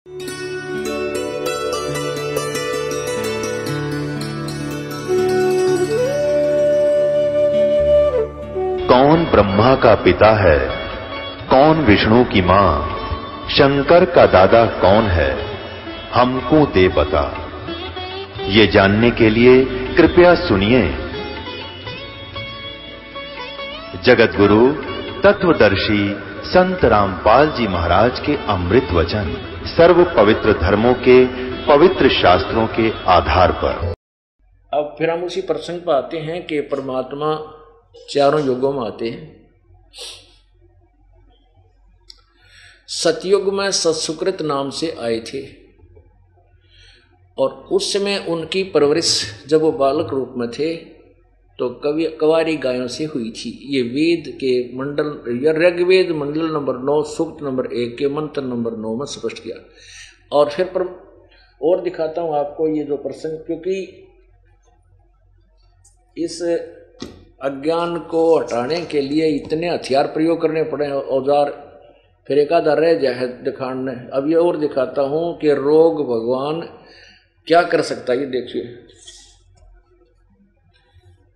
कौन ब्रह्मा का पिता है, कौन विष्णु की मां, शंकर का दादा कौन है, हमको दे बता। ये जानने के लिए कृपया सुनिए। जगत गुरु तत्वदर्शी संत रामपाल जी महाराज के अमृत वचन सर्व पवित्र धर्मों के पवित्र शास्त्रों के आधार पर। अब फिर हम उसी प्रसंग पर आते हैं कि परमात्मा चारों युगों में आते हैं। सतयुग में सत्सुकृत नाम से आए थे और उस समय उनकी परवरिश जब वो बालक रूप में थे तो कवारी गायों से हुई थी। ये वेद के मंडल या ऋग्वेद मंडल नंबर 9 सूक्त नंबर 1 के मंत्र नंबर 9 में स्पष्ट किया। और फिर और दिखाता हूं आपको ये जो प्रसंग, क्योंकि इस अज्ञान को हटाने के लिए इतने हथियार प्रयोग करने पड़े, औजार, फिर एक आधा रह जाए दिखाने। अब ये और दिखाता हूं कि रोग भगवान क्या कर सकता है। ये देखिए,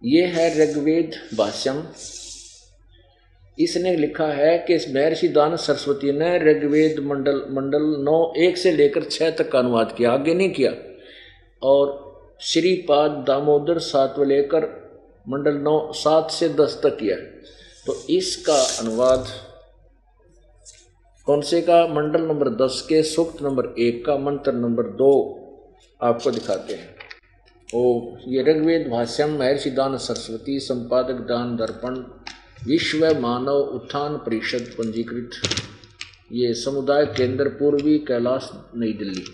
ये है ऋग्वेद भाष्यम। इसने लिखा है कि महर्षि दान सरस्वती ने ऋग्वेद मंडल 9 1 से लेकर 6 तक का अनुवाद किया, आगे नहीं किया। और श्रीपाद दामोदर 7 लेकर मंडल 9 7 से 10 तक किया। तो इसका अनुवाद कौन से का? मंडल नंबर 10 के सूक्त नंबर 1 का मंत्र नंबर 2 आपको दिखाते हैं। ये ऋग्वेद भाष्यम महर्षि दान सरस्वती, संपादक दान दर्पण, विश्व मानव उत्थान परिषद पंजीकृत, ये समुदाय केंद्र पूर्वी कैलाश नई दिल्ली।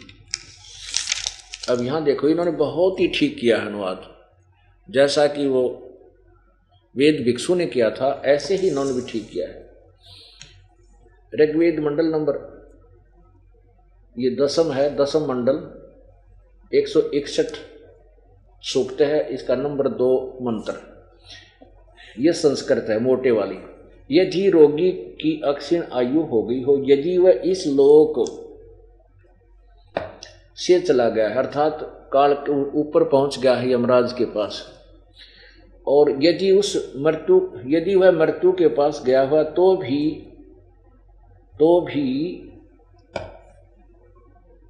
अब यहाँ देखो, इन्होंने बहुत ही ठीक किया अनुवाद। जैसा कि वो वेद भिक्षु ने किया था ऐसे ही इन्होंने भी ठीक किया है। ऋग्वेद मंडल नंबर, ये 10म है, 10म मंडल 161 सूक्त है, इसका नंबर 2 मंत्र। यह संस्कृत है मोटे वाली। यदि रोगी की अक्षीण आयु हो गई हो, यदि वह इस लोक से चला गया, अर्थात काल के ऊपर पहुंच गया है यमराज के पास, और यदि वह मृत्यु के पास गया हुआ तो भी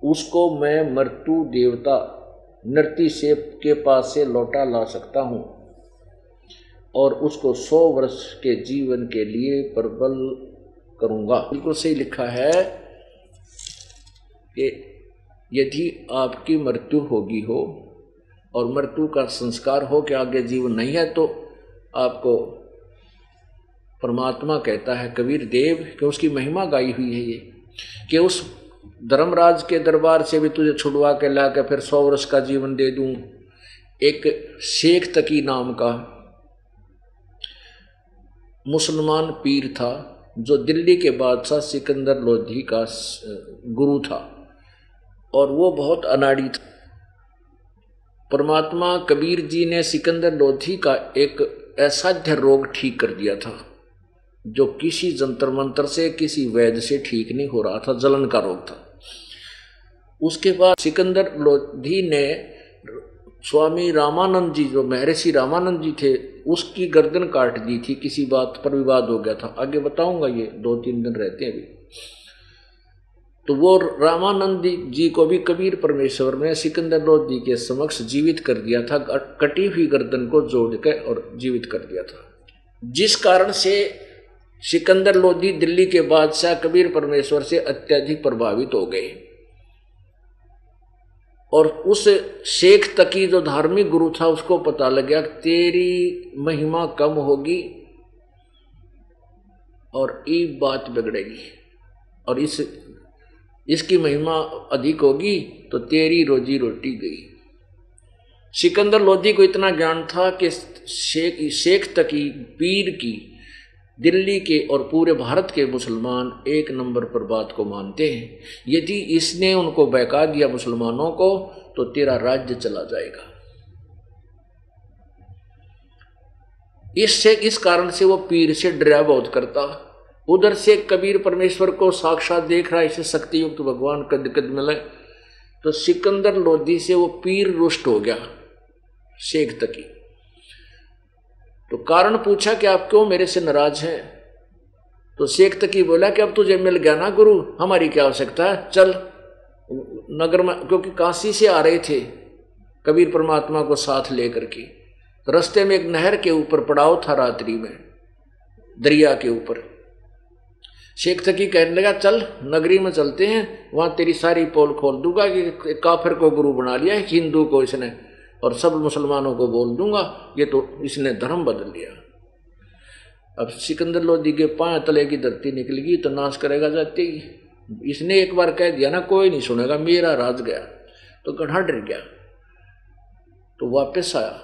उसको मैं मृत्यु देवता नृत्य से के पास से लौटा ला सकता हूं और उसको 100 वर्ष के जीवन के लिए प्रबल करूंगा। बिल्कुल सही लिखा है कि यदि आपकी मृत्यु होगी हो और मृत्यु का संस्कार हो कि आगे जीवन नहीं है, तो आपको परमात्मा कहता है कबीर देव कि उसकी महिमा गाई हुई है ये, कि उस धर्मराज के दरबार से भी तुझे छुड़वा के ला के फिर 100 वर्ष का जीवन दे दूं। एक शेख तकी नाम का मुसलमान पीर था जो दिल्ली के बादशाह सिकंदर लोधी का गुरु था, और वो बहुत अनाड़ी था। परमात्मा कबीर जी ने सिकंदर लोधी का एक असाध्य रोग ठीक कर दिया था जो किसी जंतर मंत्र से, किसी वैद्य से ठीक नहीं हो रहा था, जलन का रोग था। उसके बाद सिकंदर लोधी ने स्वामी रामानंद जी, जो महर्षि रामानंद जी थे, उसकी गर्दन काट दी थी। किसी बात पर विवाद हो गया था, आगे बताऊंगा, ये 2-3 दिन रहते हैं अभी। तो वो रामानंद जी को भी कबीर परमेश्वर ने सिकंदर लोधी के समक्ष जीवित कर दिया था, कटी हुई गर्दन को जोड़ के और जीवित कर दिया था, जिस कारण से सिकंदर लोधी दिल्ली के बादशाह कबीर परमेश्वर से अत्यधिक प्रभावित हो गए। और उस शेख तकी जो धार्मिक गुरु था उसको पता लग गया तेरी महिमा कम होगी और ये बात बिगड़ेगी, और इसकी महिमा अधिक होगी तो तेरी रोजी रोटी गई। सिकंदर लोधी को इतना ज्ञान था कि शेख तकी पीर की दिल्ली के और पूरे भारत के मुसलमान एक नंबर पर बात को मानते हैं। यदि इसने उनको बहका दिया मुसलमानों को तो तेरा राज्य चला जाएगा। इस कारण से वो पीर से डरा बहुत करता उधर से कबीर परमेश्वर को साक्षात देख रहा है, इसे शक्ति युक्त भगवान कद कद मिले। तो सिकंदर लोधी से वो पीर रुष्ट हो गया शेख तकी। तो कारण पूछा कि आप क्यों मेरे से नाराज हैं? तो शेख तकी बोला कि अब तुझे मिल गया ना गुरु, हमारी क्या आवश्यकता है, चल नगर में। क्योंकि काशी से आ रहे थे कबीर परमात्मा को साथ लेकर के। तो रास्ते में एक नहर के ऊपर पड़ाव था, रात्रि में दरिया के ऊपर। शेख तकी कहने लगा चल नगरी में चलते हैं, वहां तेरी सारी पोल खोल दूंगा कि काफिर को गुरु बना लिया है, हिंदू को इसने, और सब मुसलमानों को बोल दूंगा ये तो इसने धर्म बदल लिया। अब सिकंदर लोधी के पांव तले की धरती निकलेगी तो नाश करेगा जाते ही। इसने एक बार कह दिया ना कोई नहीं सुनेगा, मेरा राज गया। तो गधा डर गया, तो वापस आया।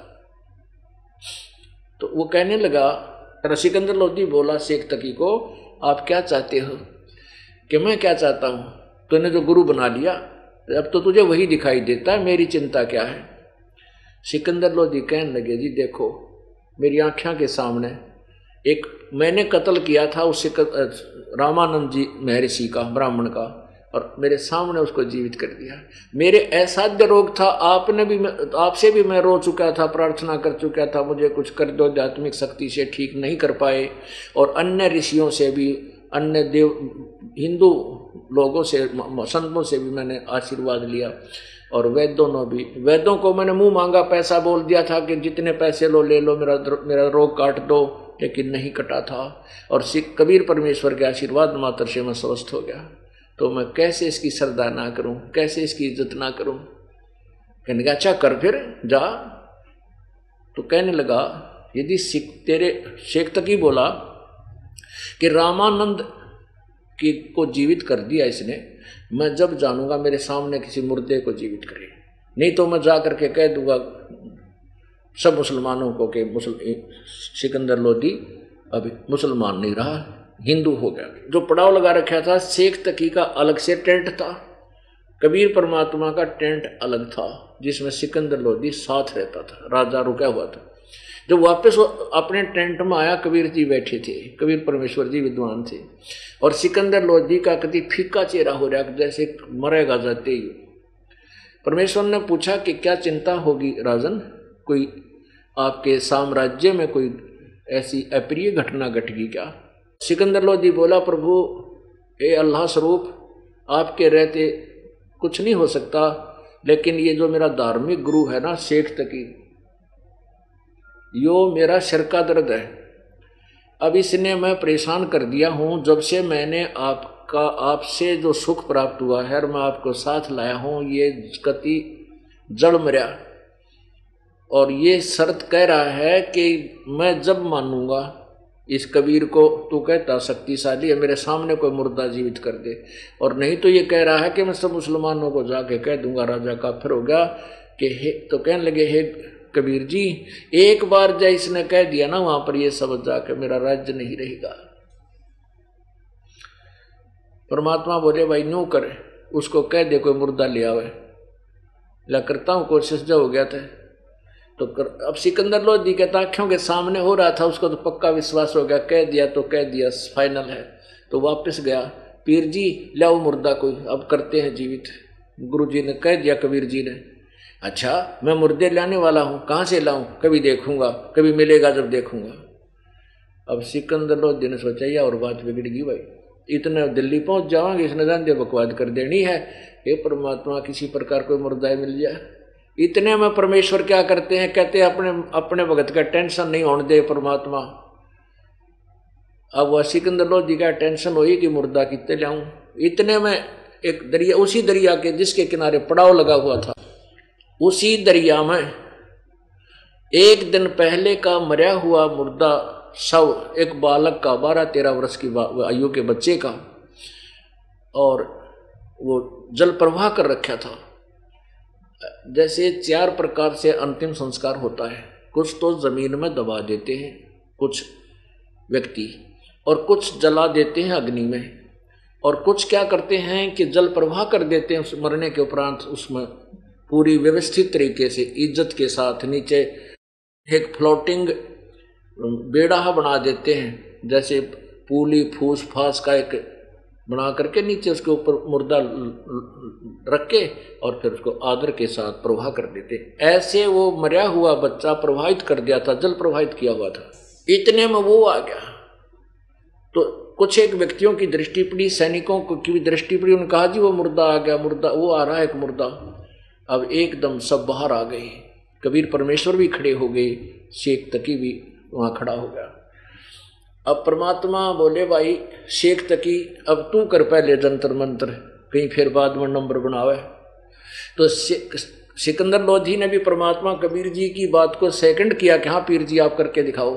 तो वो कहने लगा, सिकंदर लोधी बोला शेख तकी को, आप क्या चाहते हो? कि मैं क्या चाहता हूं, तूने जो गुरु बना लिया अब तो तुझे वही दिखाई देता है, मेरी चिंता क्या है? सिकंदर लोधी कहने लगे, जी देखो मेरी आंखों के सामने एक मैंने कत्ल किया था उससे रामानंद जी महर्षि का, ब्राह्मण का, और मेरे सामने उसको जीवित कर दिया। मेरे असाध्य रोग था, आपसे भी मैं रो चुका था, प्रार्थना कर चुका था, मुझे कुछ कर दो, आध्यात्मिक शक्ति से ठीक नहीं कर पाए। और अन्य ऋषियों से भी, अन्य देव हिंदू लोगों से, संतों से भी मैंने आशीर्वाद लिया। और वेदों को मैंने मुंह मांगा, पैसा बोल दिया था कि जितने पैसे लो ले लो, मेरा रोग काट दो, लेकिन नहीं कटा था। और कबीर परमेश्वर के आशीर्वाद मात्र से मैं स्वस्थ हो गया। तो मैं कैसे इसकी श्रद्धा ना करूं, कैसे इसकी इज्जत ना करूं? कहने लगा अच्छा कर फिर जा। तो कहने लगा यदि तेरे शेख तकी बोला कि रामानंद को जीवित कर दिया इसने, मैं जब जानूंगा मेरे सामने किसी मुर्दे को जीवित करे, नहीं तो मैं जा करके कह दूंगा सब मुसलमानों को कि सिकंदर लोधी अभी मुसलमान नहीं रहा, हिंदू हो गया। जो पड़ाव लगा रखा था शेख तकी का अलग से टेंट था, कबीर परमात्मा का टेंट अलग था, जिसमें सिकंदर लोधी साथ रहता था, राजा रुका हुआ था। जब वापस अपने टेंट में आया, कबीर जी बैठे थे, कबीर परमेश्वर जी विद्वान थे, और सिकंदर लोधी का कति फीका चेहरा हो रहा जैसे मरेगा जाते ही। परमेश्वर ने पूछा कि क्या चिंता होगी राजन, कोई आपके साम्राज्य में कोई ऐसी अप्रिय घटना घटेगी क्या? सिकंदर लोधी बोला, प्रभु ए अल्लाह स्वरूप, आपके रहते कुछ नहीं हो सकता, लेकिन ये जो मेरा धार्मिक गुरु है ना शेख तकी, यो मेरा सिर का दर्द है। अब इसने मैं परेशान कर दिया हूं, जब से मैंने आपसे जो सुख प्राप्त हुआ है और मैं आपको साथ लाया हूं, ये कति जड़ मरा। और ये शर्त कह रहा है कि मैं जब मानूंगा इस कबीर को, तू कहता शक्तिशाली है, मेरे सामने कोई मुर्दा जीवित कर दे, और नहीं तो ये कह रहा है कि मैं सब मुसलमानों को जाके कह दूंगा राजा काफिर हो गया कि तो कहने लगे, हे कबीर जी, एक बार जब इसने कह दिया ना वहां पर ये समझ जाके मेरा राज्य नहीं रहेगा। परमात्मा बोले भाई न्यू करे, उसको कह दे कोई मुर्दा ले आवे। ला करता हूं कोशिश, जो हो गया था तो अब सिकंदर लोधी के आंखों के सामने हो रहा था, उसको तो पक्का विश्वास हो गया, कह दिया तो कह दिया, फाइनल है। तो वापस गया, पीर जी लाओ मुर्दा कोई, अब करते हैं जीवित। गुरु जी ने कह दिया, कबीर जी ने, अच्छा मैं मुर्दे लाने वाला हूं, कहां से लाऊं, कभी देखूंगा, कभी मिलेगा जब देखूंगा। अब सिकंदर लोधी ने सोचा या और बात बिगड़ गई भाई, इतने दिल्ली पहुंच जाओगे, इसने जान दे बकवाद कर देनी है। हे परमात्मा, किसी प्रकार कोई मुर्दा मिल जाए। इतने में परमेश्वर क्या करते हैं, कहते हैं अपने भगत का टेंशन नहीं होने दे परमात्मा। अब वह सिकंदर लोधी का टेंशन हुई कि मुर्दा कितने लाऊं। इतने में एक दरिया, उसी दरिया के जिसके किनारे पड़ाव लगा हुआ था, उसी दरिया में एक दिन पहले का मरा हुआ मुर्दा शव, एक बालक का 12-13 वर्ष की आयु के बच्चे का, और वो जल प्रवाह कर रखा था। जैसे 4 प्रकार से अंतिम संस्कार होता है, कुछ तो जमीन में दबा देते हैं कुछ व्यक्ति, और कुछ जला देते हैं अग्नि में, और कुछ क्या करते हैं कि जल प्रवाह कर देते हैं। उस मरने के उपरांत उसमें पूरी व्यवस्थित तरीके से इज्जत के साथ नीचे एक फ्लोटिंग बेड़ा बना देते हैं, जैसे पूली फूस फास का एक बना करके नीचे उसके ऊपर मुर्दा रख के और फिर उसको आदर के साथ प्रवाह कर देते। ऐसे वो मरा हुआ बच्चा प्रवाहित कर दिया था, जल प्रवाहित किया हुआ था। इतने में वो आ गया तो कुछ एक व्यक्तियों की दृष्टि पड़ी, सैनिकों की भी दृष्टि पड़ी। उन्होंने कहा जी वो मुर्दा आ गया, मुर्दा वो आ रहा है एक मुर्दा। अब एकदम सब बाहर आ गए, कबीर परमेश्वर भी खड़े हो गए, शेख तकी भी वहां खड़ा हो गया। अब परमात्मा बोले भाई शेख तकी अब तू कर पहले जंतर मंत्र, कहीं फिर बाद में नंबर बनावे। तो सिकंदर लोधी ने भी परमात्मा कबीर जी की बात को सेकंड किया कि हाँ पीर जी आप करके दिखाओ।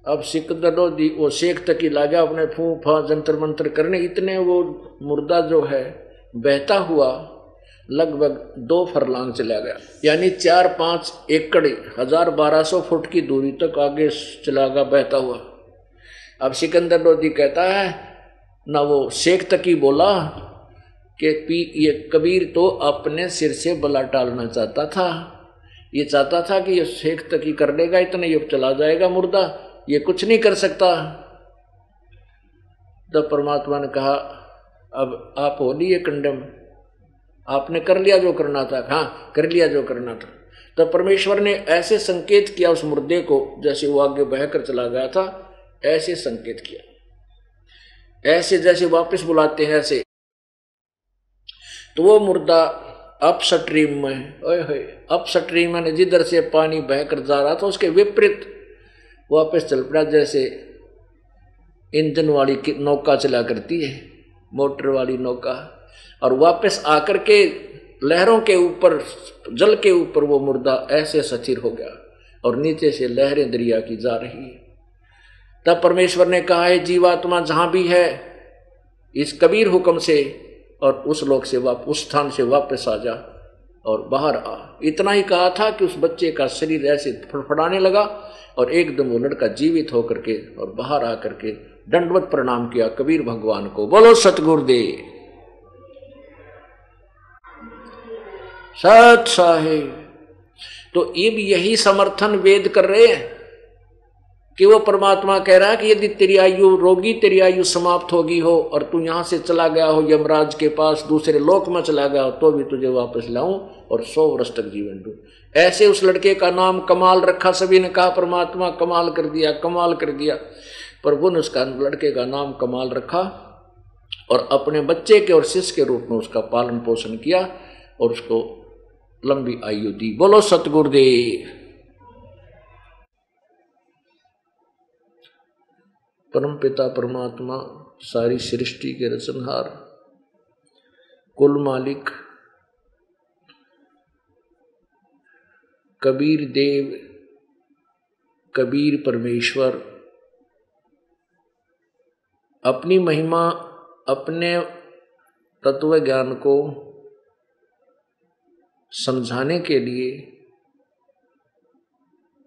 अब सिकंदर लोधी वो शेख तकी लगा अपने फूफा जंतर मंत्र करने। इतने वो मुर्दा जो है बहता हुआ लगभग 2 फरलांग चला गया, यानी 4-5 एकड़ 1200 फुट की दूरी तक आगे चला गया बहता हुआ। अब सिकंदर लोधी कहता है ना, वो शेख तकी बोला कि ये कबीर तो अपने सिर से बला टालना चाहता था, ये चाहता था कि ये शेख तकी कर लेगा, इतने युग चला जाएगा मुर्दा, ये कुछ नहीं कर सकता। तब परमात्मा ने कहा अब आप हो लिए कंडम, आपने कर लिया जो करना था। हाँ कर लिया जो करना था। तब परमेश्वर ने ऐसे संकेत किया उस मुर्दे को, जैसे वो आगे बहकर चला गया था ऐसे संकेत किया, ऐसे जैसे वापस बुलाते हैं ऐसे। तो वो मुर्दा अपस्ट्रीम में, अपस्ट्रीम में जिधर से पानी बहकर जा रहा था उसके विपरीत वापस चल पड़ा, जैसे इंजन वाली नौका चला करती है, मोटर वाली नौका। और वापस आकर के लहरों के ऊपर, जल के ऊपर वो मुर्दा ऐसे सचिर हो गया और नीचे से लहरें दरिया की जा रही है। तब परमेश्वर ने कहा है जीवात्मा जहां भी है इस कबीर हुक्म से और उस लोक से उस स्थान से वापस आ जा और बाहर आ। इतना ही कहा था कि उस बच्चे का शरीर ऐसे फड़फड़ाने लगा और एकदम वो लड़का जीवित होकर के और बाहर आकर के दंडवत प्रणाम किया कबीर भगवान को। बोलो सतगुरुदेव सत साहिब। तो ये भी यही समर्थन वेद कर रहे हैं कि वो परमात्मा कह रहा है कि यदि तेरी आयु रोगी, तेरी आयु समाप्त होगी हो और तू यहां से चला गया हो यमराज के पास, दूसरे लोक में चला गया हो, तो भी तुझे वापस लाऊं और 100 वर्ष तक जीवन दूं। ऐसे उस लड़के का नाम कमाल रखा। सभी ने कहा परमात्मा कमाल कर दिया, कमाल कर दिया। प्रभु ने उसका लड़के का नाम कमाल रखा और अपने बच्चे के और शिष्य के रूप में उसका पालन पोषण किया और उसको लंबी आयु दी। बोलो सतगुरुदेव। परम पिता परमात्मा सारी सृष्टि के रचनहार, कुल मालिक कबीर देव, कबीर परमेश्वर अपनी महिमा, अपने तत्व ज्ञान को समझाने के लिए,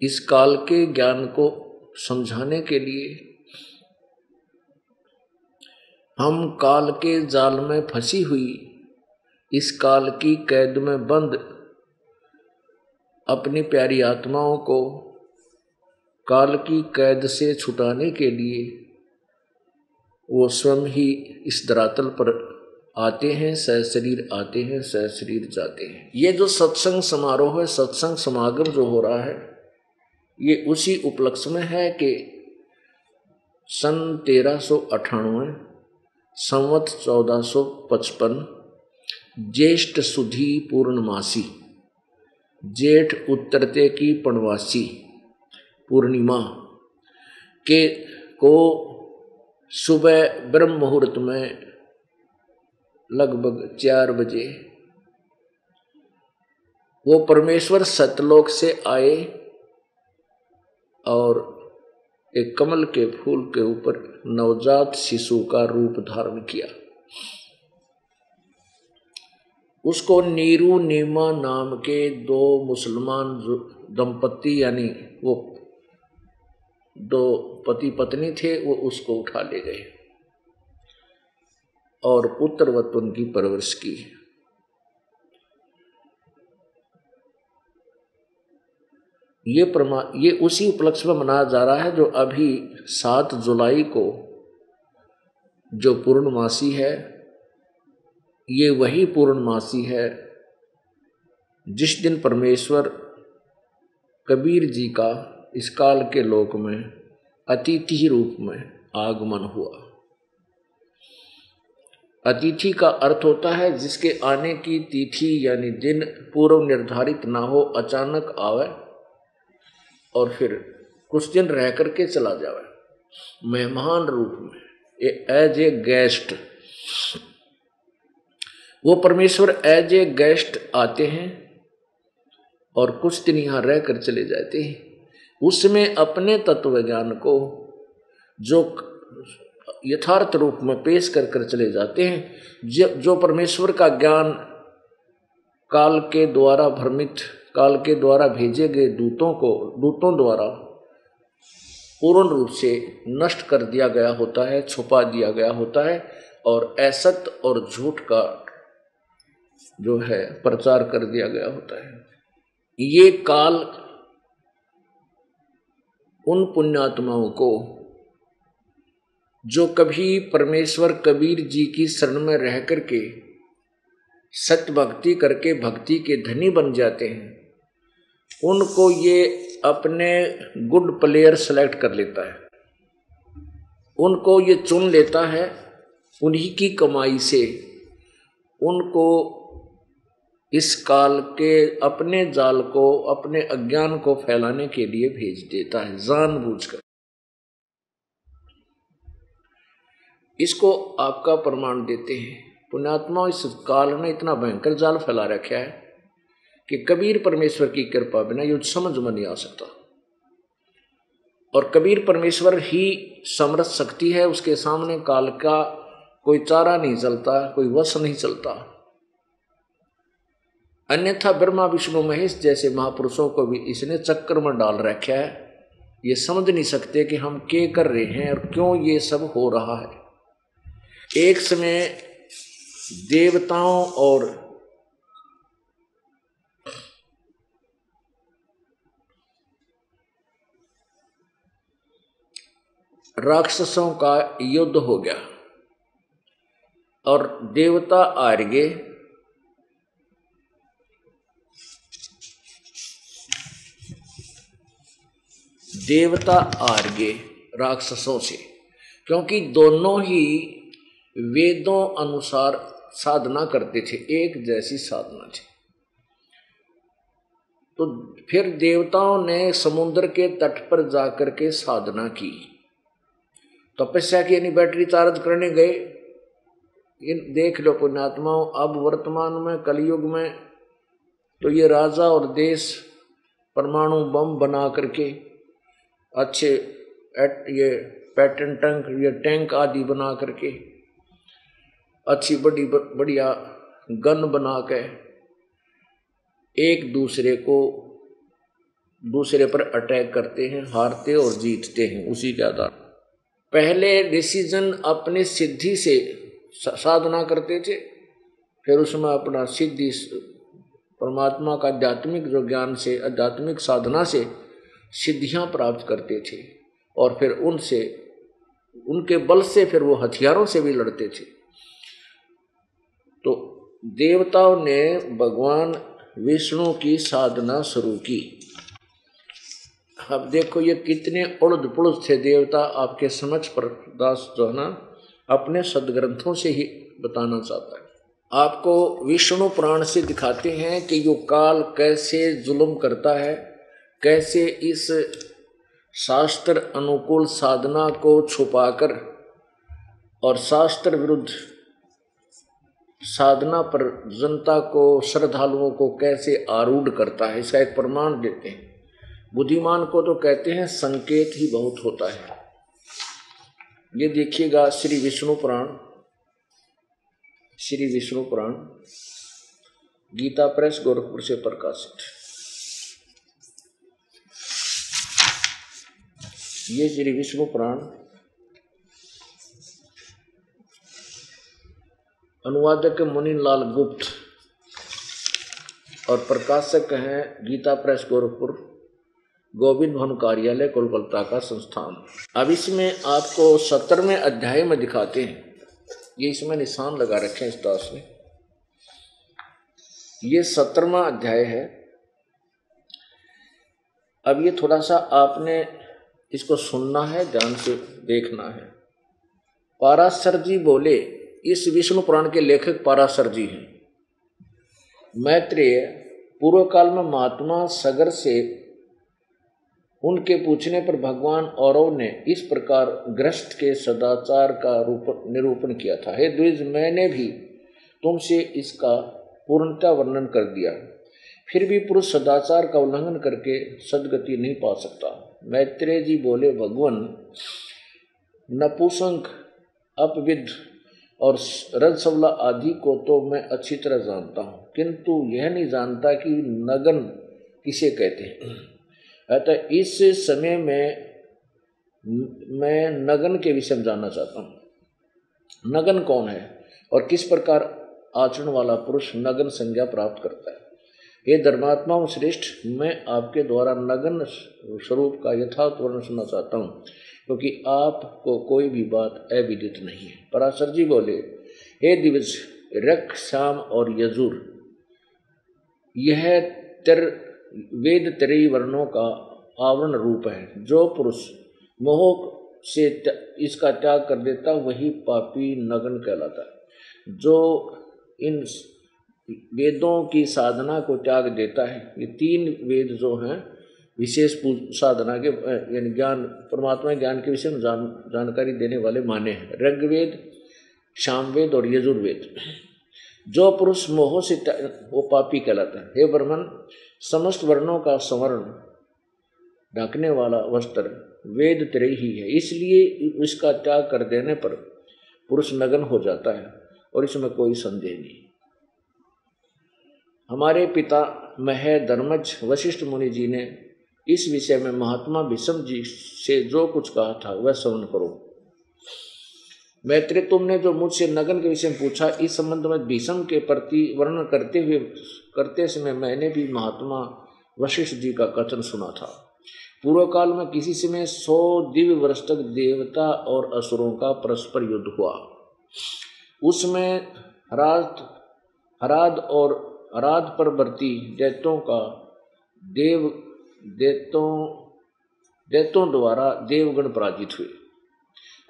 इस काल के ज्ञान को समझाने के लिए हम काल के जाल में फंसी हुई, इस काल की कैद में बंद अपनी प्यारी आत्माओं को काल की कैद से छुटाने के लिए वो स्वयं ही इस धरातल पर आते हैं, सहशरीर आते हैं, सहशरीर जाते हैं। ये जो सत्संग समारोह है, सत्संग समागम जो हो रहा है, ये उसी उपलक्ष्य में है कि सन 1398 संवत 1455 ज्येष्ठ सुधी पूर्णमासी, जेठ उतरते की पणवासी पूर्णिमा के को सुबह ब्रह्म मुहूर्त में लगभग 4 बजे वो परमेश्वर सतलोक से आए और एक कमल के फूल के ऊपर नवजात शिशु का रूप धारण किया। उसको नीरू नीमा नाम के 2 मुसलमान दंपत्ति, यानी वो 2 पति पत्नी थे, वो उसको उठा ले गए और पुत्रवत उनकी परवरिश की। ये उसी उपलक्ष्य में मनाया जा रहा है जो अभी 7 जुलाई को जो पूर्णमासी है, ये वही पूर्णमासी है जिस दिन परमेश्वर कबीर जी का इस काल के लोक में अतिथि रूप में आगमन हुआ। अतिथि का अर्थ होता है जिसके आने की तिथि यानी दिन पूर्व निर्धारित ना हो, अचानक आवे और फिर कुछ दिन रह करके चला जावे, मेहमान रूप में, एज ए गेस्ट। वो परमेश्वर एज ए गेस्ट आते हैं और कुछ दिन यहाँ रह कर चले जाते हैं। उसमें अपने तत्व ज्ञान को जो यथार्थ रूप में पेश कर कर चले जाते हैं। जो परमेश्वर का ज्ञान काल के द्वारा भ्रमित, काल के द्वारा भेजे गए दूतों द्वारा पूर्ण रूप से नष्ट कर दिया गया होता है, छुपा दिया गया होता है और असत और झूठ का जो है प्रचार कर दिया गया होता है। ये काल उन पुण्यात्माओं को जो कभी परमेश्वर कबीर जी की शरण में रह करके सत्य भक्ति करके भक्ति के धनी बन जाते हैं, उनको ये अपने गुड प्लेयर सेलेक्ट कर लेता है, उनको ये चुन लेता है। उन्हीं की कमाई से उनको इस काल के अपने जाल को, अपने अज्ञान को फैलाने के लिए भेज देता है जानबूझकर। इसको आपका प्रमाण देते हैं। पुण्यात्मा इस काल में इतना भयंकर जाल फैला रखा है कि कबीर परमेश्वर की कृपा बिना युद्ध समझ में नहीं आ सकता। और कबीर परमेश्वर ही समर्थ शक्ति है, उसके सामने काल का कोई चारा नहीं चलता, कोई वश नहीं चलता। अन्यथा ब्रह्मा विष्णु महेश जैसे महापुरुषों को भी इसने चक्कर में डाल रखा है। ये समझ नहीं सकते कि हम क्या कर रहे हैं और क्यों ये सब हो रहा है। एक समय देवताओं और राक्षसों का युद्ध हो गया और देवता हार गए, राक्षसों से, क्योंकि दोनों ही वेदों अनुसार साधना करते थे, एक जैसी साधना थी। तो फिर देवताओं ने समुद्र के तट पर जाकर के साधना की, तपस्या की, यानी बैटरी चार्ज करने गए। ये देख लो पुण्यात्माओं, अब वर्तमान में कलयुग में तो ये राजा और देश परमाणु बम बना करके अच्छे ये पैटर्न टैंक, ये टैंक आदि बना करके अच्छी बढ़िया गन बना के एक दूसरे पर अटैक करते हैं, हारते और जीतते हैं उसी के आधार। पहले डिसीजन अपनी सिद्धि से साधना करते थे, फिर उसमें अपना सिद्धि परमात्मा का आध्यात्मिक जो ज्ञान से, आध्यात्मिक साधना से सिद्धियां प्राप्त करते थे और फिर उनके बल से फिर वो हथियारों से भी लड़ते थे। तो देवताओं ने भगवान विष्णु की साधना शुरू की। अब देखो ये कितने उड़द पुड़द थे देवता, आपके समक्ष प्रदास जो है ना अपने सदग्रंथों से ही बताना चाहता है। आपको विष्णु पुराण से दिखाते हैं कि यो काल कैसे जुल्म करता है, कैसे इस शास्त्र अनुकूल साधना को छुपाकर और शास्त्र विरुद्ध साधना पर जनता को, श्रद्धालुओं को कैसे आरूढ़ करता है, इसका एक प्रमाण देते हैं। बुद्धिमान को तो कहते हैं संकेत ही बहुत होता है। ये देखिएगा श्री विष्णु पुराण गीता प्रेस गोरखपुर से प्रकाशित। ये श्री विष्णु पुराण अनुवादक मुनीलाल गुप्त और प्रकाशक हैं गीता प्रेस गोरखपुर, गोविंद भवन कार्यालय कोलकाता का संस्थान। अब इसमें आपको 17वें अध्याय में दिखाते हैं, ये इसमें निशान लगा रखे हैं इस दास ने। ये 17वां अध्याय है। अब ये थोड़ा सा आपने इसको सुनना है, ध्यान से देखना है। पाराशर जी बोले, इस विष्णु पुराण के लेखक पाराशर जी हैं। मैत्रेय पूर्व काल में महात्मा सगर से उनके पूछने पर भगवान औरव ने इस प्रकार गृहस्थ के सदाचार का निरूपण किया था। हे द्विज, मैंने भी तुमसे इसका पूर्णता वर्णन कर दिया, फिर भी पुरुष सदाचार का उल्लंघन करके सदगति नहीं पा सकता। मैत्रेय जी बोले, भगवान, नपुंसक, अपविद्ध और रजसवला आदि को तो मैं अच्छी तरह जानता हूँ, किंतु यह नहीं जानता कि नगन किसे कहते हैं। अतः इस समय में मैं नगन के विषय में जानना चाहता हूँ। नगन कौन है और किस प्रकार आचरण वाला पुरुष नगन संज्ञा प्राप्त करता है। ये धर्मात्माओं श्रेष्ठ, मैं आपके द्वारा नगन स्वरूप का यथार्थ वर्णन सुनना चाहता हूँ, क्योंकि आपको कोई भी बात अविदित नहीं है। पराशर जी बोले, हे दिवस, रख, श्याम और यजुर, यह वेद त्रयी वर्णों का आवरण रूप है। जो पुरुष मोह से इसका त्याग कर देता वही पापी नगन कहलाता है। जो इन वेदों की साधना को त्याग देता है, ये 3 वेद जो हैं विशेष साधना के यानी ज्ञान, परमात्मा ज्ञान के विषय में जानकारी देने वाले माने हैं, ऋग्वेद, सामवेद और यजुर्वेद। जो पुरुष मोह से वो पापी कहलाता है। हे ब्राह्मण, समस्त वर्णों का संवरण ढकने वाला वस्त्र वेद त्रय ही है, इसलिए इसका त्याग कर देने पर पुरुष नग्न हो जाता है और इसमें कोई संदेह नहीं। हमारे पिता मह धर्मज वशिष्ठ मुनि जी ने इस विषय में महात्मा भीष्म जी से जो कुछ कहा था वह श्रवण करो। मैत्रेय, तुमने जो मुझसे नगन के विषय में पूछा, इस संबंध में भीष्म के प्रति वर्णन करते समय मैंने भी महात्मा वशिष्ठ जी का कथन सुना था। पूर्व काल में किसी समय 100 दिव्य वर्ष तक देवता और असुरों का परस्पर युद्ध हुआ। उसमें हराद परवर्ती दैत्यों द्वारा देवगण पराजित हुए।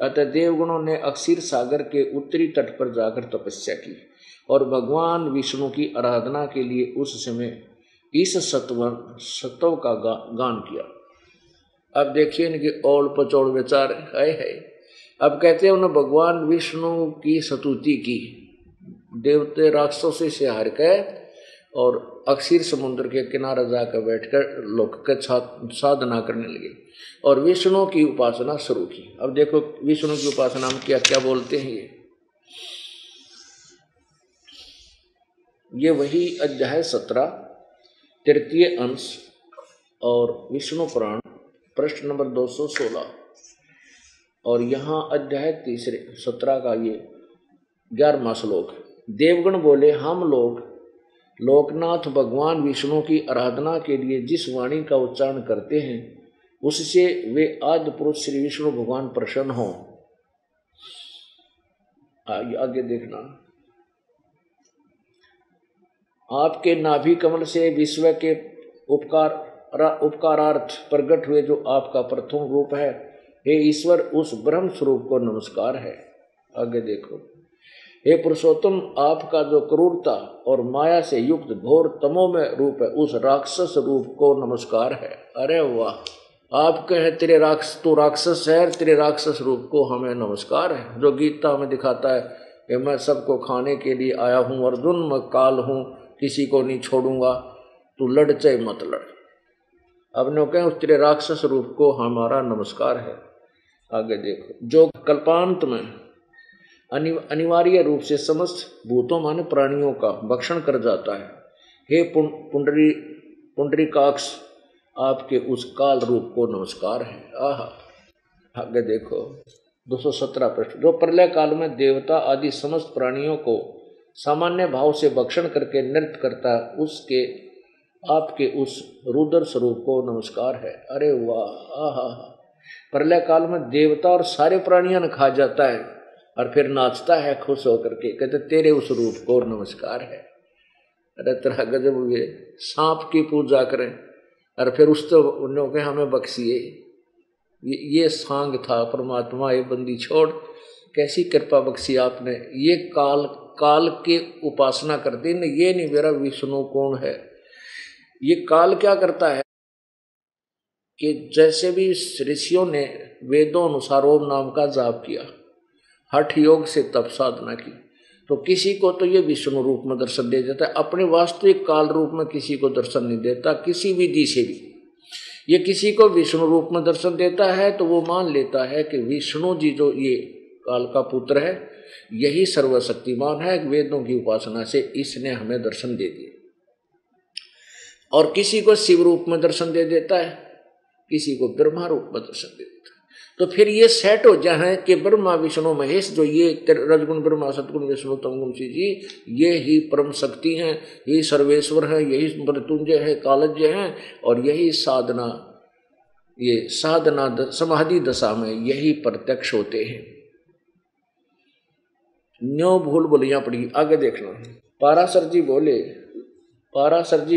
अतः देवगणों ने अक्षीर सागर के उत्तरी तट पर जाकर तपस्या की और भगवान विष्णु की आराधना के लिए उस समय इस सत्व का गान किया। अब देखिए इनकी ओल पचौड़ विचार है। अब कहते हैं उन्होंने भगवान विष्णु की स्तुति की, देवते राक्षसों से हार के और अक्षीर समुद्र के किनारे जाकर बैठकर लोक के साधना करने लगे और विष्णु की उपासना शुरू की। अब देखो विष्णु की उपासना में क्या क्या बोलते हैं। ये वही अध्याय 17 तृतीय अंश और विष्णु पुराण पृष्ठ नंबर 216 और यहाँ अध्याय 17 का ये 11वां श्लोक। देवगण बोले, हम लोग लोकनाथ भगवान विष्णु की आराधना के लिए जिस वाणी का उच्चारण करते हैं उससे वे आदि पुरुष श्री विष्णु भगवान प्रसन्न हों। आगे देखना, आपके नाभि कमल से विश्व के उपकारार्थ प्रकट हुए जो आपका प्रथम रूप है, हे ईश्वर, उस ब्रह्म स्वरूप को नमस्कार है। आगे देखो, हे पुरुषोत्तम, आपका जो क्रूरता और माया से युक्त घोर तमोमय रूप है उस राक्षस रूप को नमस्कार है। अरे वाह, आप कहे तेरे तू राक्षस है, तेरे राक्षस रूप को हमें नमस्कार है, जो गीता में दिखाता है कि मैं सबको खाने के लिए आया हूँ, अर्जुन मैं काल हूँ, किसी को नहीं छोड़ूंगा, तू लड़ चाहे मत लड़। अब नो कहें उस तेरे राक्षस रूप को हमारा नमस्कार है। आगे देखो, जो कल्पांत में अनिवार्य रूप से समस्त भूतों माने प्राणियों का भक्षण कर जाता है, हे पुंडरीकाक्ष, आपके उस काल रूप को नमस्कार है। आगे देखो 217 पृष्ठ। जो प्रलय काल में देवता आदि समस्त प्राणियों को सामान्य भाव से भक्षण करके नृत्य करता है, उसके आपके उस रुद्र स्वरूप को नमस्कार है। अरे वाह, आहा, प्रलय काल में देवता और सारे प्राणियों ने खा जाता है और फिर नाचता है खुश होकर के, कहते तेरे उस रूप को नमस्कार है। अरे तेरा गजब हुए, सांप की पूजा करें और फिर उस तो उन्होंने कहा हमें बख्शिए। ये सांग था परमात्मा, ये बंदी छोड़, कैसी कृपा बख्शी आपने। ये काल के उपासना करते न, ये नहीं मेरा विष्णु कौन है। ये काल क्या करता है कि जैसे भी ऋषियों ने वेदों अनुसार ओम नाम का जाप किया, हठ योग से तप साधना की, तो किसी को तो ये विष्णु रूप में दर्शन दे देता है, अपने वास्तविक काल रूप में किसी को दर्शन नहीं देता किसी विधि से भी। ये किसी को विष्णु रूप में दर्शन देता है तो वो मान लेता है कि विष्णु जी जो ये काल का पुत्र है यही सर्वशक्तिमान है, वेदों की उपासना से इसने हमें दर्शन दे दिए। और किसी को शिव रूप में दर्शन दे देता है, किसी को ब्रह्मा रूप में दर्शन दे देता है। तो फिर ये सेट हो जाए कि ब्रह्मा विष्णु महेश, जो ये रजगुण ब्रह्मा सतगुण विष्णु तमगुण शिव जी, ये ही परम शक्ति हैं, यही सर्वेश्वर है, यही मृत्युंजय है, कालज्ञ है, और यही साधना, ये साधना समाधि दशा में यही प्रत्यक्ष होते हैं। न्यो भूल बोलियां पड़ी, आगे देखना। पाराशर जी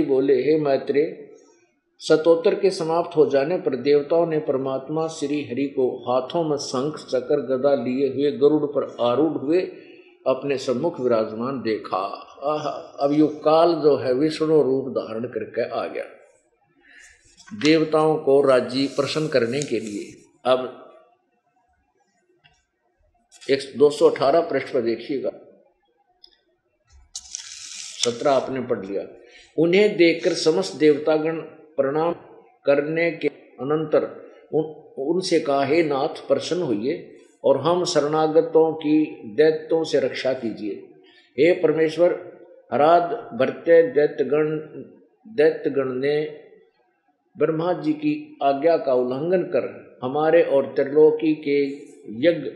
बोले, हे मैत्रेय, शतोत्तर के समाप्त हो जाने पर देवताओं ने परमात्मा श्री हरि को हाथों में शंख चक्र गदा लिए हुए गरुड़ पर आरूढ़ हुए अपने सम्मुख विराजमान देखा। अब यो काल जो है विष्णु रूप धारण करके आ गया देवताओं को राजी प्रसन्न करने के लिए। अब 218 पृष्ठ पर देखिएगा, 17 आपने पढ़ लिया। उन्हें देखकर समस्त देवतागण प्रणाम करने के अनंतर उनसे कहा, हे नाथ प्रसन्न होइए और हम शरणागतों की दैत्यों से रक्षा कीजिए। हे परमेश्वर, हराद भरते दैत्यगण ने ब्रह्मा जी की आज्ञा का उल्लंघन कर हमारे और त्रिलोकी के यज्ञ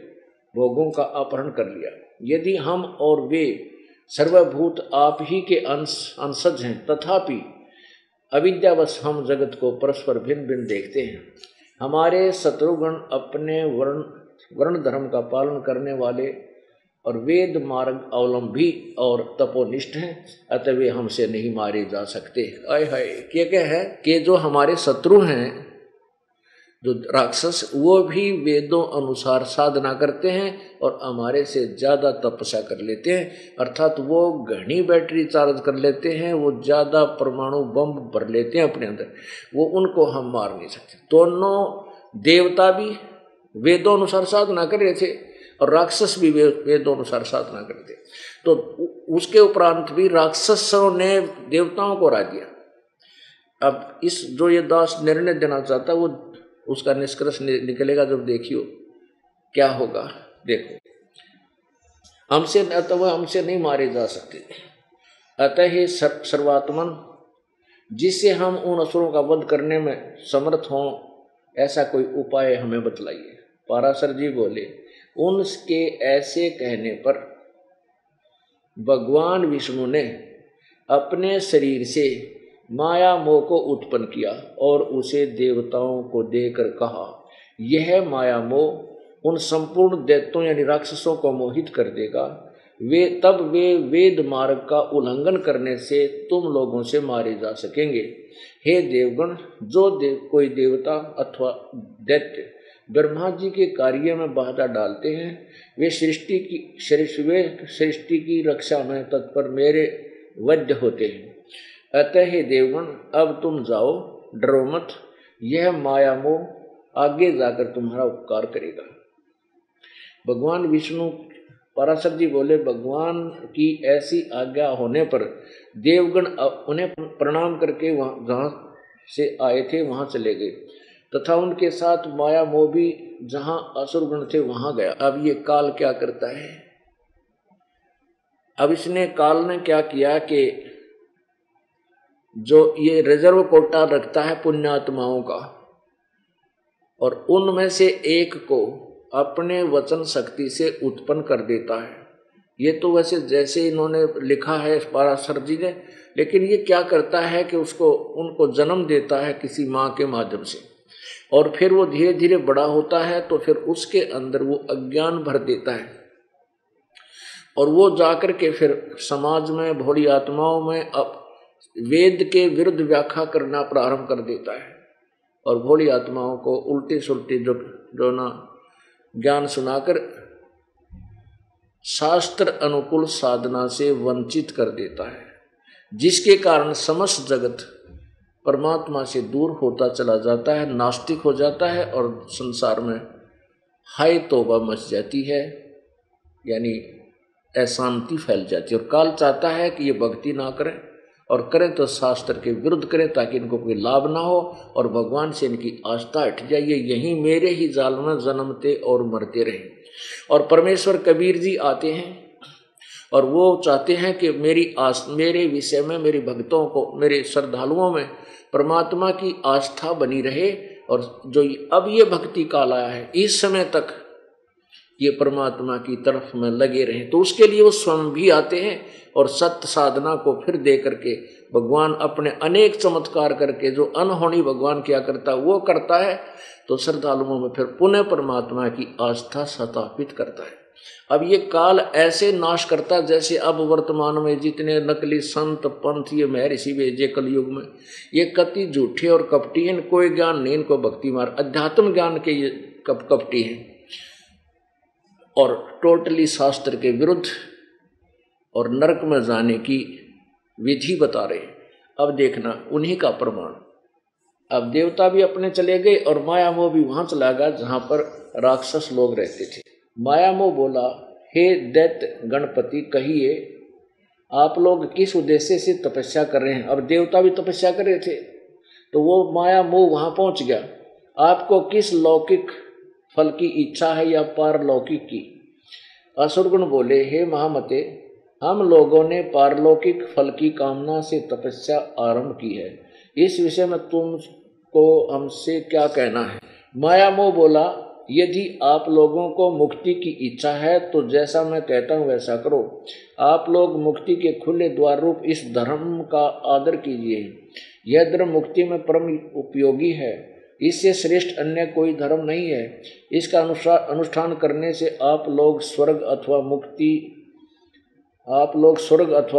भोगों का अपहरण कर लिया। यदि हम और वे सर्वभूत आप ही के अंशज हैं, तथापि अविद्यावश हम जगत को परस्पर भिन्न भिन्न देखते हैं। हमारे शत्रुगण अपने वर्ण धर्म का पालन करने वाले और वेद मार्ग अवलंबी और तपोनिष्ठ हैं, अतः वे हमसे नहीं मारे जा सकते। आय हाय, क्या है कि जो हमारे शत्रु हैं, जो राक्षस, वो भी वेदों अनुसार साधना करते हैं और हमारे से ज़्यादा तपस्या कर लेते हैं, अर्थात वो घनी बैटरी चार्ज कर लेते हैं, वो ज़्यादा परमाणु बम भर लेते हैं अपने अंदर, वो उनको हम मार नहीं सकते। दोनों देवता भी वेदों अनुसार साधना कर रहे थे और राक्षस भी वेदों अनुसार साधना करते, तो उसके उपरांत भी राक्षसों ने देवताओं को हरा दिया। अब इस जो ये दास निर्णय देना चाहता वो उसका निष्कर्ष निकलेगा जब देखियो क्या होगा। देखो, हमसे नहीं मारे जा सकते, अतः ही सर्वात्मन, जिससे हम उन असुरों का वध करने में समर्थ हों, ऐसा कोई उपाय हमें बतलाइए। पाराशर जी बोले, उनके ऐसे कहने पर भगवान विष्णु ने अपने शरीर से माया मोह को उत्पन्न किया और उसे देवताओं को देकर कहा, यह माया मोह उन संपूर्ण दैत्यों यानी राक्षसों को मोहित कर देगा। वे वेद मार्ग का उल्लंघन करने से तुम लोगों से मारे जा सकेंगे। हे देवगण, जो कोई देवता अथवा दैत्य ब्रह्मा जी के कार्य में बाधा डालते हैं, वे सृष्टि की रक्षा में तत्पर मेरे वध्य होते हैं। अतः हे देवगण, अब तुम जाओ, डरो मत, यह माया मोह आगे जाकर तुम्हारा उपकार करेगा। भगवान विष्णु, पराशर जी बोले, भगवान की ऐसी आज्ञा होने पर देवगण उन्हें प्रणाम करके वहाँ जहाँ से आए थे वहाँ चले गए तथा उनके साथ माया मोह भी जहाँ असुरगण थे वहाँ गया। अब ये काल क्या करता है? अब इसने काल ने क्या किया कि जो ये रिजर्व कोटा रखता है पुण्यात्माओं का, और उनमें से एक को अपने वचन शक्ति से उत्पन्न कर देता है, ये तो वैसे जैसे इन्होंने लिखा है पराशर जी ने, लेकिन ये क्या करता है कि उनको जन्म देता है किसी माँ के माध्यम से, और फिर वो धीरे धीरे बड़ा होता है तो फिर उसके अंदर वो अज्ञान भर देता है, और वो जाकर के फिर समाज में भोली आत्माओं में अब वेद के विरुद्ध व्याख्या करना प्रारंभ कर देता है, और भोली आत्माओं को उल्टी सुल्टी जो ना ज्ञान सुनाकर शास्त्र अनुकूल साधना से वंचित कर देता है, जिसके कारण समस्त जगत परमात्मा से दूर होता चला जाता है, नास्तिक हो जाता है, और संसार में हाय तौबा मच जाती है, यानी अशांति फैल जाती है। और काल चाहता है कि ये भक्ति ना करें, और करें तो शास्त्र के विरुद्ध करें, ताकि इनको कोई लाभ ना हो और भगवान से इनकी आस्था हट जाए, ये यहीं मेरे ही जाल में जन्मते और मरते रहें। और परमेश्वर कबीर जी आते हैं और वो चाहते हैं कि मेरे विषय में, मेरे भक्तों को, मेरे श्रद्धालुओं में परमात्मा की आस्था बनी रहे, और जो अब ये भक्ति काल आया है इस समय तक ये परमात्मा की तरफ में लगे रहें। तो उसके लिए वो स्वयं भी आते हैं, और सत्य साधना को फिर दे करके भगवान अपने अनेक चमत्कार करके जो अनहोनी भगवान क्या करता है वो करता है, तो श्रद्धालुओं में फिर पुनः परमात्मा की आस्था स्थापित करता है। अब ये काल ऐसे नाश करता है जैसे अब वर्तमान में जितने नकली संत पंथ ये महर्षि भेजे कलयुग में, ये कति झूठे और कपटी हैं, कोई ज्ञान नहीं इनको, भक्ति मार्ग अध्यात्म ज्ञान के ये कपटी हैं, और टोटली शास्त्र के विरुद्ध और नरक में जाने की विधि बता रहे। अब देखना उन्हीं का प्रमाण, अब देवता भी अपने चले गए और माया मोह भी वहां चला गया जहां पर राक्षस लोग रहते थे। माया मोह बोला, हे दैत्य गणपति कहिए आप लोग किस उद्देश्य से तपस्या कर रहे हैं। अब देवता भी तपस्या कर रहे थे, तो वो माया मोह वहां पहुंच गया। आपको किस लौकिक फल की इच्छा है या पारलौकिक की। असुरगुण बोले, हे महामते हम लोगों ने पारलौकिक फल की कामना से तपस्या आरंभ की है, इस विषय में तुमको हमसे क्या कहना है। माया मोह बोला, यदि आप लोगों को मुक्ति की इच्छा है तो जैसा मैं कहता हूँ वैसा करो। आप लोग मुक्ति के खुले द्वार रूप इस धर्म का आदर कीजिए। यह धर्म मुक्ति में परम उपयोगी है, इससे श्रेष्ठ अन्य कोई धर्म नहीं है। इसका अनुष्ठान करने से आप लोग स्वर्ग अथवा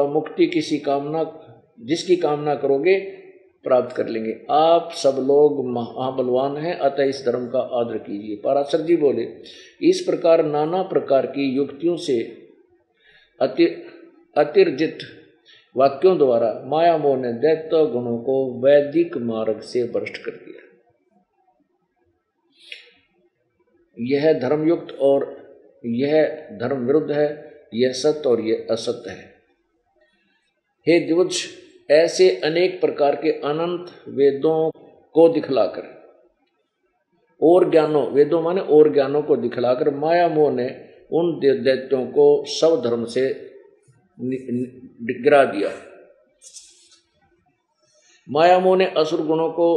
मुक्ति जिसकी कामना करोगे प्राप्त कर लेंगे। आप सब लोग महाबलवान हैं, अतः इस धर्म का आदर कीजिए। पराशर जी बोले, इस प्रकार नाना प्रकार की युक्तियों से अतिरजित वाक्यों द्वारा माया मोह ने दैत्य गुणों को वैदिक मार्ग से भ्रष्ट कर दिया। यह धर्मयुक्त और यह धर्म विरुद्ध है, यह सत्य और यह असत्य है। हे द्विज, ऐसे अनेक प्रकार के अनंत वेदों को दिखलाकर और ज्ञानों, वेदों माने और ज्ञानों को दिखलाकर माया मोह ने उन दैत्यों को सब धर्म से गिरा दिया। माया मोह ने असुर गुणों को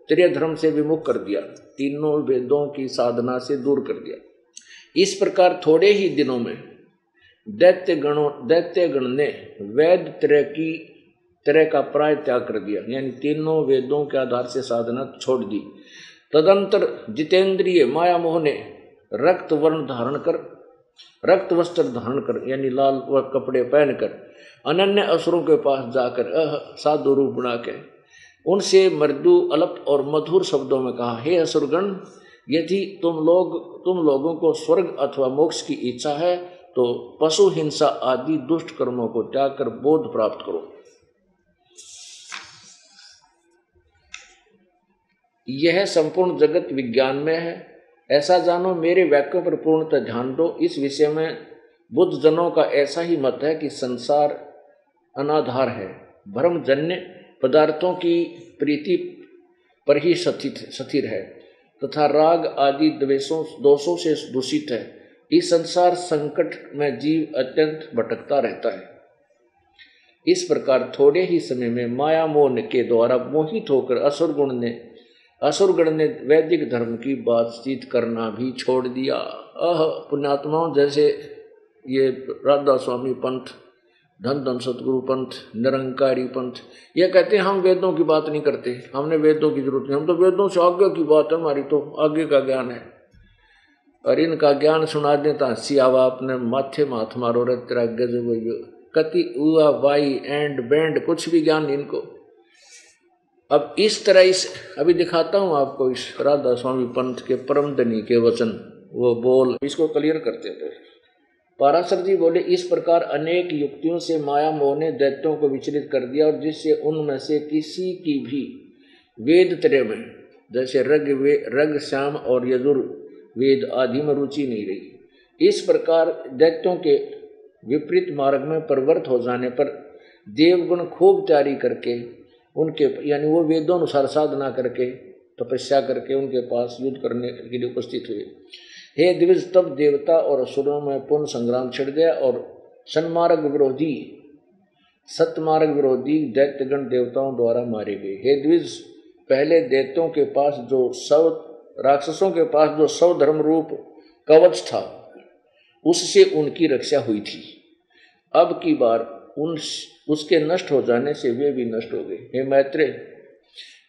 त्रिय धर्म से विमुख कर दिया, तीनों वेदों की साधना से दूर कर दिया। इस प्रकार थोड़े ही दिनों में दैत्य गण ने वेद तरह का प्राय त्याग कर दिया, यानी तीनों वेदों के आधार से साधना छोड़ दी। तदंतर जितेंद्रिय माया मोह ने रक्त वस्त्र धारण कर यानी लाल कपड़े पहनकर अनन्य असुरों के पास जाकर साधु रूप बना के उनसे मृदु अल्प और मधुर शब्दों में कहा, हे असुरगण, यदि तुम लोगों को स्वर्ग अथवा मोक्ष की इच्छा है तो पशु हिंसा आदि दुष्ट कर्मों को त्याग कर बोध प्राप्त करो। यह संपूर्ण जगत विज्ञान में है, ऐसा जानो। मेरे वाक्यों पर पूर्णतः ध्यान दो। इस विषय में बुद्ध जनों का ऐसा ही मत है कि संसार अनाधार है, भ्रमजन्य पदार्थों की प्रीति पर ही स्थिर है तथा राग आदि दोषों से दूषित है। इस संसार संकट में जीव अत्यंत भटकता रहता है। इस प्रकार थोड़े ही समय में माया मोह के द्वारा मोहित होकर असुरगण ने वैदिक धर्म की बातचीत करना भी छोड़ दिया। पुण्यात्माओं, जैसे ये राधा स्वामी पंथ, धन धन सतगुरु पंथ, निरंकारी पंथ, ये कहते हैं हम वेदों की बात नहीं करते, हमने वेदों की जरूरत नहीं, हम तो वेदों से आगे की बात है, हमारी तो आगे का ज्ञान है। और इनका ज्ञान सुना दें तो हंसी आवा, अपने माथे माथ मारो रे तेरा गजब, कति उआ वाई एंड बैंड, कुछ भी ज्ञान नहीं इनको। अब इस तरह अभी दिखाता हूं आपको इस राधा स्वामी पंथ के परम धनी के वचन, वो बोल इसको क्लियर करते थे। पाराशर जी बोले, इस प्रकार अनेक युक्तियों से माया मोह ने दैत्यों को विचलित कर दिया, और जिससे उनमें से किसी की भी वेद त्रय में, जैसे रग श्याम और यजुर वेद आदि में रुचि नहीं रही। इस प्रकार दैत्यों के विपरीत मार्ग में प्रवृत्त हो जाने पर देवगुण खूब तैयारी करके उनके, यानी वो वेदों अनुसार साधना करके तपस्या करके उनके पास युद्ध करने के लिए उपस्थित हुए। हे द्विज, तब देवता और असुरों में पूर्ण संग्राम छिड़ गया और सन्मार्ग विरोधी सतमार्ग विरोधी दैत्यगण देवताओं द्वारा मारे गए। हे द्विज, पहले दैत्यों के पास जो राक्षसों के पास जो सौ धर्म रूप कवच था, उससे उनकी रक्षा हुई थी। अब की बार उसके नष्ट हो जाने से वे भी नष्ट हो गए। हे मैत्रेय,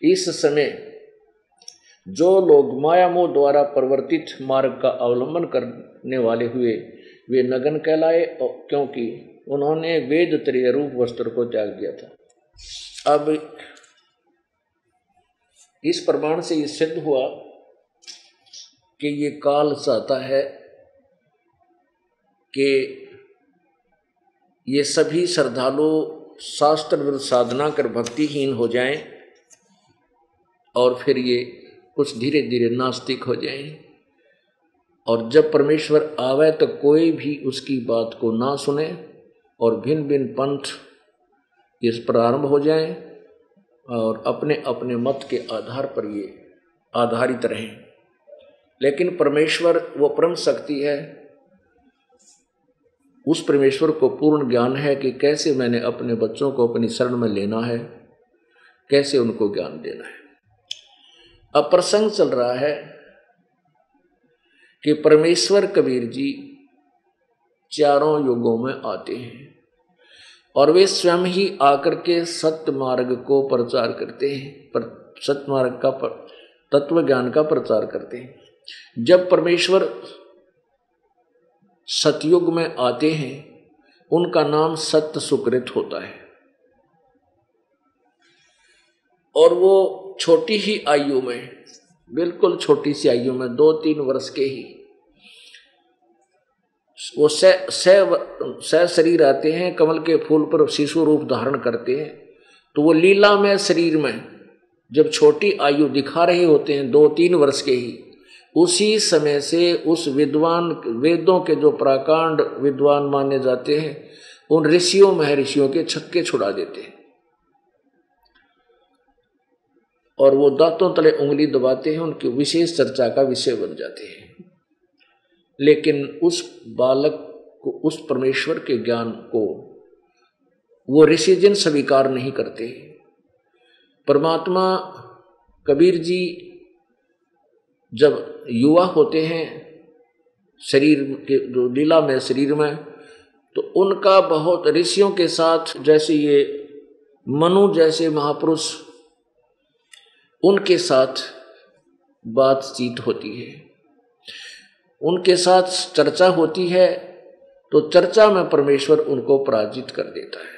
इस समय जो लोग माया मोह द्वारा परिवर्तित मार्ग का अवलंबन करने वाले हुए, वे नगन कहलाए, क्योंकि उन्होंने वेद त्रय रूप वस्त्र को त्याग दिया था। अब इस प्रमाण से यह सिद्ध हुआ कि ये काल चाहता है कि ये सभी श्रद्धालु शास्त्र विरुद्ध साधना कर भक्तिहीन हो जाएं, और फिर ये कुछ धीरे धीरे नास्तिक हो जाएं, और जब परमेश्वर आवे तो कोई भी उसकी बात को ना सुने, और भिन्न भिन्न पंथ इस प्रारंभ हो जाएं, और अपने अपने मत के आधार पर ये आधारित रहें। लेकिन परमेश्वर वो परम शक्ति है, उस परमेश्वर को पूर्ण ज्ञान है कि कैसे मैंने अपने बच्चों को अपनी शरण में लेना है, कैसे उनको ज्ञान देना है। अब प्रसंग चल रहा है कि परमेश्वर कबीर जी चारों युगों में आते हैं, और वे स्वयं ही आकर के सत्य मार्ग को प्रचार करते हैं, पर सत्य मार्ग का तत्व ज्ञान का प्रचार करते हैं। जब परमेश्वर सतयुग में आते हैं, उनका नाम सत्य सुकृत होता है, और वो छोटी ही आयु में, बिल्कुल छोटी सी आयु में 2-3 वर्ष के ही वो सह शरीर आते हैं, कमल के फूल पर शिशु रूप धारण करते हैं। तो वो लीला में शरीर में जब छोटी आयु दिखा रहे होते हैं 2-3 वर्ष के ही, उसी समय से उस विद्वान, वेदों के जो प्राकांड विद्वान माने जाते हैं, उन ऋषियों महर्षियों के छक्के छुड़ा देते हैं, और वो दांतों तले उंगली दबाते हैं, उनकी विशेष चर्चा का विषय बन जाते हैं। लेकिन उस बालक को, उस परमेश्वर के ज्ञान को वो ऋषिजन स्वीकार नहीं करते। परमात्मा कबीर जी जब युवा होते हैं शरीर के लीला में शरीर में, तो उनका बहुत ऋषियों के साथ, जैसे ये मनु जैसे महापुरुष, उनके साथ बातचीत होती है, उनके साथ चर्चा होती है, तो चर्चा में परमेश्वर उनको पराजित कर देता है।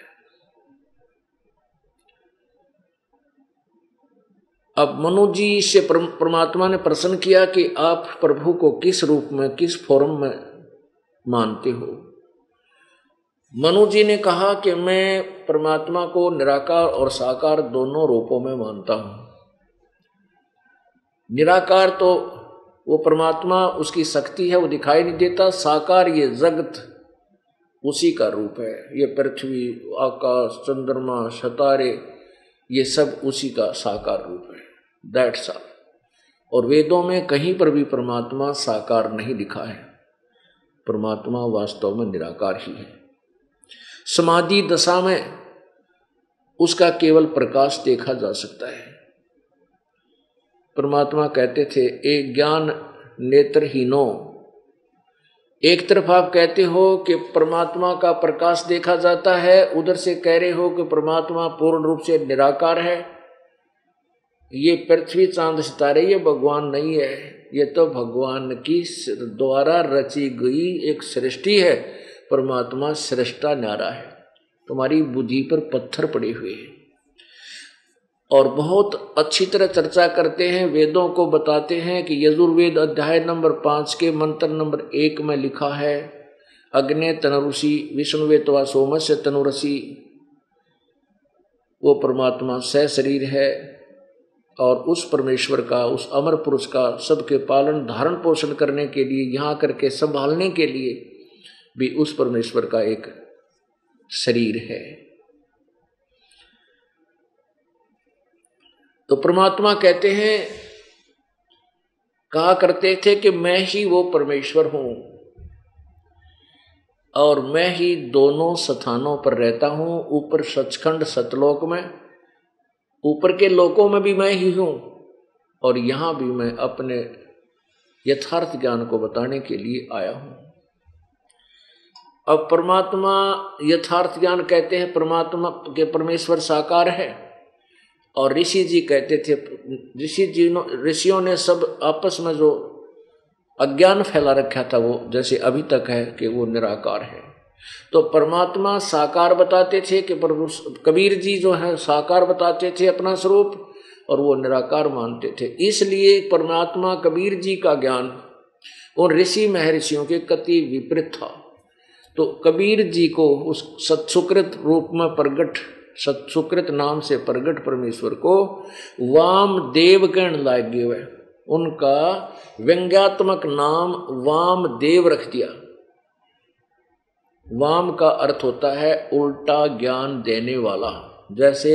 अब मनु जी से परमात्मा ने प्रश्न किया कि आप प्रभु को किस रूप में, किस फॉर्म में मानते हो। मनु जी ने कहा कि मैं परमात्मा को निराकार और साकार दोनों रूपों में मानता हूं। निराकार तो वो परमात्मा, उसकी शक्ति है, वो दिखाई नहीं देता। साकार ये जगत उसी का रूप है, ये पृथ्वी, आकाश, चंद्रमा, सितारे, ये सब उसी का साकार रूप है। That's all. और वेदों में कहीं पर भी परमात्मा साकार नहीं लिखा है, परमात्मा वास्तव में निराकार ही है। समाधि दशा में उसका केवल प्रकाश देखा जा सकता है। परमात्मा कहते थे, एक ज्ञान नेत्रहीनो एक तरफ आप कहते हो कि परमात्मा का प्रकाश देखा जाता है, उधर से कह रहे हो कि परमात्मा पूर्ण रूप से निराकार है। ये पृथ्वी चांद सितारे ये भगवान नहीं है, ये तो भगवान की द्वारा रची गई एक सृष्टि है। परमात्मा सृष्टा न्यारा है, तुम्हारी बुद्धि पर पत्थर पड़े हुए हैं। और बहुत अच्छी तरह चर्चा करते हैं, वेदों को बताते हैं कि यजुर्वेद अध्याय नंबर 5 के मंत्र नंबर 1 में लिखा है, अग्ने तनुषि विष्णुवे त्वा सोमस्य तनुरसि। वो परमात्मा सह शरीर है और उस परमेश्वर का, उस अमर पुरुष का सबके पालन धारण पोषण करने के लिए, यहाँ करके संभालने के लिए भी उस परमेश्वर का एक शरीर है। तो परमात्मा कहते हैं, कहा करते थे कि मैं ही वो परमेश्वर हूं और मैं ही दोनों स्थानों पर रहता हूं, ऊपर सचखंड सतलोक में, ऊपर के लोकों में भी मैं ही हूं और यहां भी मैं अपने यथार्थ ज्ञान को बताने के लिए आया हूं। अब परमात्मा यथार्थ ज्ञान कहते हैं, परमात्मा के परमेश्वर साकार है। और ऋषि जी कहते थे, ऋषियों ने सब आपस में जो अज्ञान फैला रखा था वो जैसे अभी तक है कि वो निराकार है। तो परमात्मा साकार बताते थे कि कबीर जी जो है साकार बताते थे अपना स्वरूप और वो निराकार मानते थे। इसलिए परमात्मा कबीर जी का ज्ञान उन ऋषि महर्षियों के कति विपरीत था। तो कबीर जी को उस सत्सुकृत रूप में प्रगट, सत्सुकृत नाम से प्रगट परमेश्वर को वामदेव कहने लागे हुए, उनका व्यंग्यात्मक नाम वामदेव रख दिया। वाम का अर्थ होता है उल्टा ज्ञान देने वाला। जैसे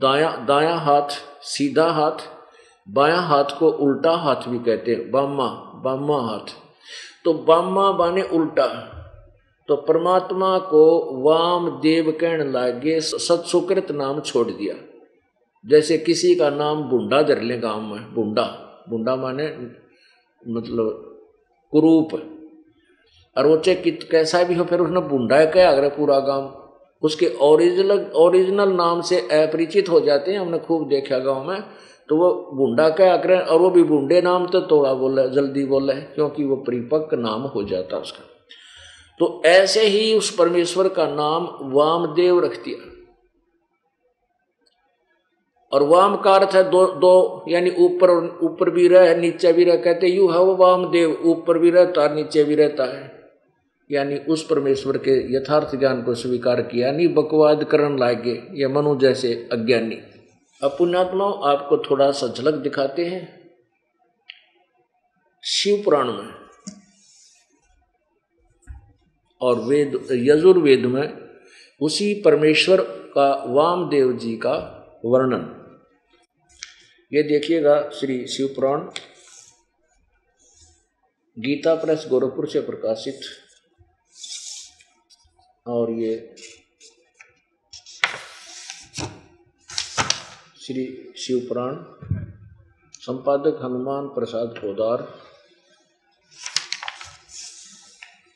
दायां हाथ सीधा हाथ, बायां हाथ को उल्टा हाथ भी कहते हैं, बामा हाथ। तो बामा बाने उल्टा। तो परमात्मा को वामदेव कहने लागे, सत्सुकृत नाम छोड़ दिया। जैसे किसी का नाम बुंडा धर ले गांव में, बुंडा माने मतलब कुरूप, और वो चाहे कैसा भी हो फिर उसने बुंडा क्या अगर पूरा गांव उसके ओरिजिनल नाम से अपरिचित हो जाते हैं। हमने खूब देखा गांव में, तो वो बुंडा क्या करें, और वो भी बुंडे नाम तो थोड़ा बोले जल्दी बोले, क्योंकि वो परिपक्व नाम हो जाता उसका। तो ऐसे ही उस परमेश्वर का नाम वामदेव रख दिया। और वाम का अर्थ है दो, यानी ऊपर भी रह नीचे भी रह, कहते यू है वो वामदेव, ऊपर भी रहता नीचे भी रहता है। यानी उस परमेश्वर के यथार्थ ज्ञान को स्वीकार किया, नहीं बकवाद करने लागे या मनु जैसे अज्ञानी। अब पुण्यात्माओं आपको थोड़ा सा झलक दिखाते हैं शिव पुराण में और वेद यजुर्वेद में उसी परमेश्वर का वामदेव जी का वर्णन। ये देखिएगा श्री शिव पुराण गीता प्रेस गोरखपुर से प्रकाशित, और ये श्री शिव पुराण संपादक हनुमान प्रसाद पोदार,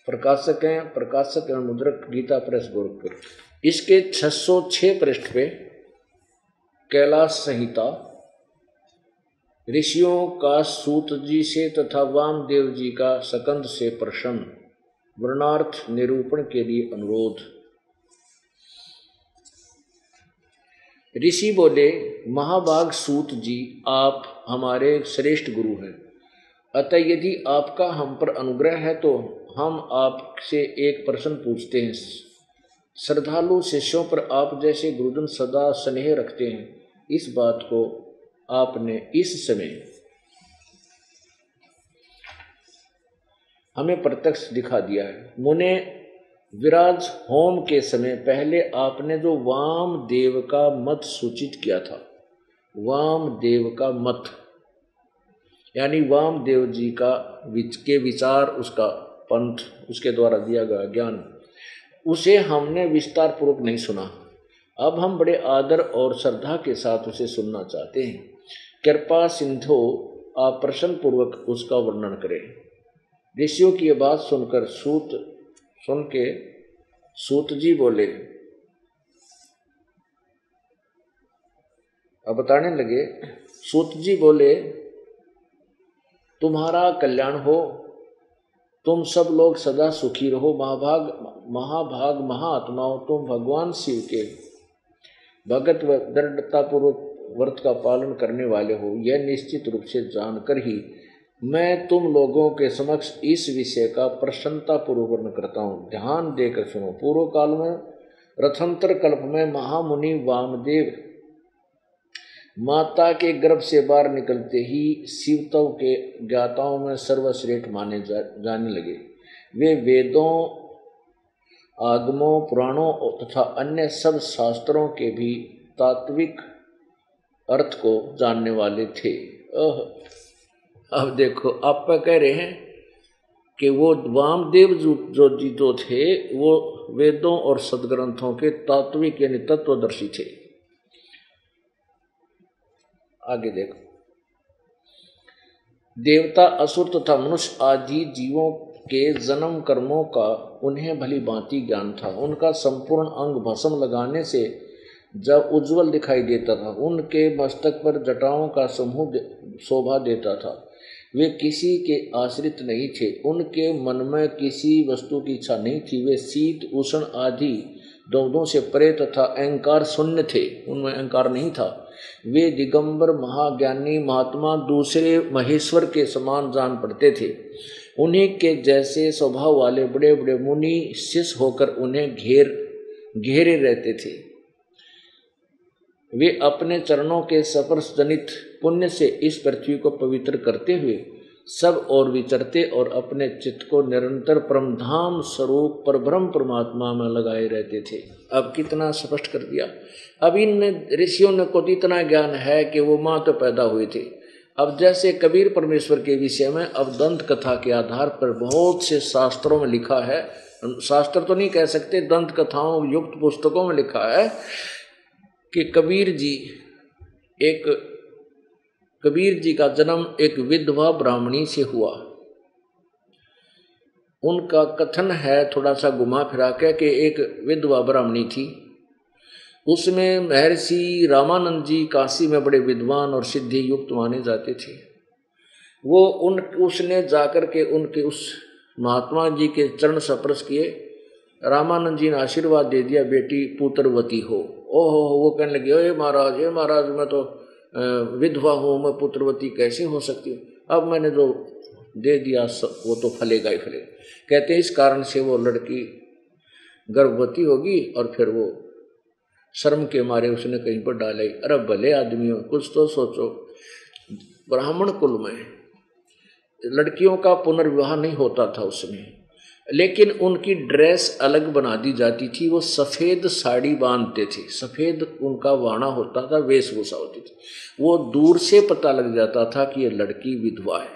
प्रकाशक एवं मुद्रक गीता प्रेस गोरखपुर। इसके 606 पृष्ठ पे कैलाश संहिता ऋषियों का सूत जी से तथा वामदेव जी का सकंद से प्रश्न वर्णार्थ निरूपण के लिए अनुरोध। ऋषि बोले, महाभाग सूत जी, आप हमारे श्रेष्ठ गुरु हैं, अतः यदि आपका हम पर अनुग्रह है तो हम आपसे एक प्रश्न पूछते हैं। श्रद्धालु शिष्यों पर आप जैसे गुरुजन सदा स्नेह रखते हैं, इस बात को आपने इस समय हमें प्रत्यक्ष दिखा दिया है। मुने विराज होम के समय पहले आपने जो वामदेव का मत सूचित किया था, वामदेव का मत यानी वामदेव जी का के विचार, उसका पंथ, उसके द्वारा दिया गया ज्ञान, उसे हमने विस्तार पूर्वक नहीं सुना। अब हम बड़े आदर और श्रद्धा के साथ उसे सुनना चाहते हैं। कृपा सिंधु आप प्रश्न पूर्वक उसका वर्णन करें। ऋषियों की ये बात सुनकर सूत जी बोले, अब बताने लगे। सूत जी बोले, तुम्हारा कल्याण हो, तुम सब लोग सदा सुखी रहो। महाभाग महात्माओं, तुम भगवान शिव के भगत व दृढ़ता पूर्वक व्रत का पालन करने वाले हो, यह निश्चित रूप से जानकर ही मैं तुम लोगों के समक्ष इस विषय का प्रसन्नता पूर्वक वर्णन करता हूँ। ध्यान देकर सुनो। पूर्व काल में रथंतर कल्प में महामुनि वामदेव माता के गर्भ से बाहर निकलते ही शिवतव के ज्ञाताओं में सर्वश्रेष्ठ माने जाने लगे। वे वेदों, आगमों, पुराणों तथा अन्य सब शास्त्रों के भी तात्विक अर्थ को जानने वाले थे। अब देखो, आप कह रहे हैं कि वो वामदेव जो थे वो वेदों और सदग्रंथों के तात्विक यानी तत्वदर्शी थे। आगे देखो, देवता, असुर तथा मनुष्य आदि जीवों के जन्म कर्मों का उन्हें भली भांति ज्ञान था। उनका संपूर्ण अंग भस्म लगाने से जब उज्जवल दिखाई देता था, उनके मस्तक पर जटाओं का समूह शोभा देता था। वे किसी के आश्रित नहीं थे, उनके मन में किसी वस्तु की इच्छा नहीं थी। वे शीत, उष्ण आदि द्वंद्वों से परे तथा अहंकार शून्य थे, उनमें अहंकार नहीं था। वे दिगंबर महाज्ञानी महात्मा दूसरे महेश्वर के समान जान पड़ते थे। उन्हीं के जैसे स्वभाव वाले बड़े बड़े मुनि शिष्य होकर उन्हें घेरे रहते थे। वे अपने चरणों के स्पर्श जनित पुण्य से इस पृथ्वी को पवित्र करते हुए सब और विचरते और अपने चित्त को निरंतर परमधाम स्वरूप परब्रह्म परमात्मा में लगाए रहते थे। अब कितना स्पष्ट कर दिया। अब इन ऋषियों ने को इतना ज्ञान है कि वो माँ तो पैदा हुए थे। अब जैसे कबीर परमेश्वर के विषय में अब दंत कथा के आधार पर बहुत से शास्त्रों में लिखा है, शास्त्र तो नहीं कह सकते, दंत कथाओं युक्त पुस्तकों में लिखा है कि कबीर जी का जन्म एक विधवा ब्राह्मणी से हुआ। उनका कथन है थोड़ा सा घुमा फिरा के कि एक विधवा ब्राह्मणी थी, उसमें महर्षि रामानंद जी काशी में बड़े विद्वान और सिद्धि युक्त माने जाते थे। उसने जाकर के उनके उस महात्मा जी के चरण स्पर्श किए। रामानंद जी ने आशीर्वाद दे दिया, बेटी पुत्रवती हो। ओहो, वो कहने लगे, हे महाराज मैं तो विधवा हूँ, मैं पुत्रवती कैसे हो सकती हूँ? अब मैंने जो दे दिया वो तो फलेगा ही फलेगा। कहते हैं इस कारण से वो लड़की गर्भवती होगी और फिर वो शर्म के मारे उसने कहीं पर डाले। अरे भले आदमियों, कुछ तो सोचो। ब्राह्मण कुल में लड़कियों का पुनर्विवाह नहीं होता था उसमें, लेकिन उनकी ड्रेस अलग बना दी जाती थी। वो सफ़ेद साड़ी बांधते थे, सफ़ेद उनका वाणा होता था, वेशभूषा होती थी। वो दूर से पता लग जाता था कि ये लड़की विधवा है।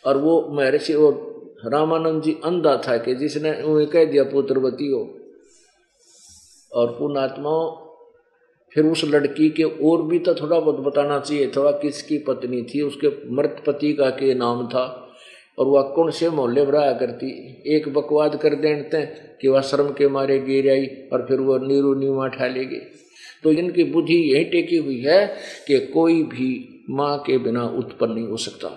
और वो महर्षि वो रामानंद जी अंधा था कि जिसने उन्हें कह दिया पुत्रवती हो। और पुण्यात्माओं, फिर उस लड़की के और भी तो थोड़ा बहुत बताना चाहिए, थोड़ा किसकी पत्नी थी, उसके मृत पति का के नाम था और वह कौन से मोहल्ले में रहा करती। एक बकवाद कर देते हैं कि वह शर्म के मारे गिर आई और फिर वह नीरू नीवा ठा लेगी। तो इनकी बुद्धि यही टेकी हुई है कि कोई भी माँ के बिना उत्पन्न नहीं हो सकता।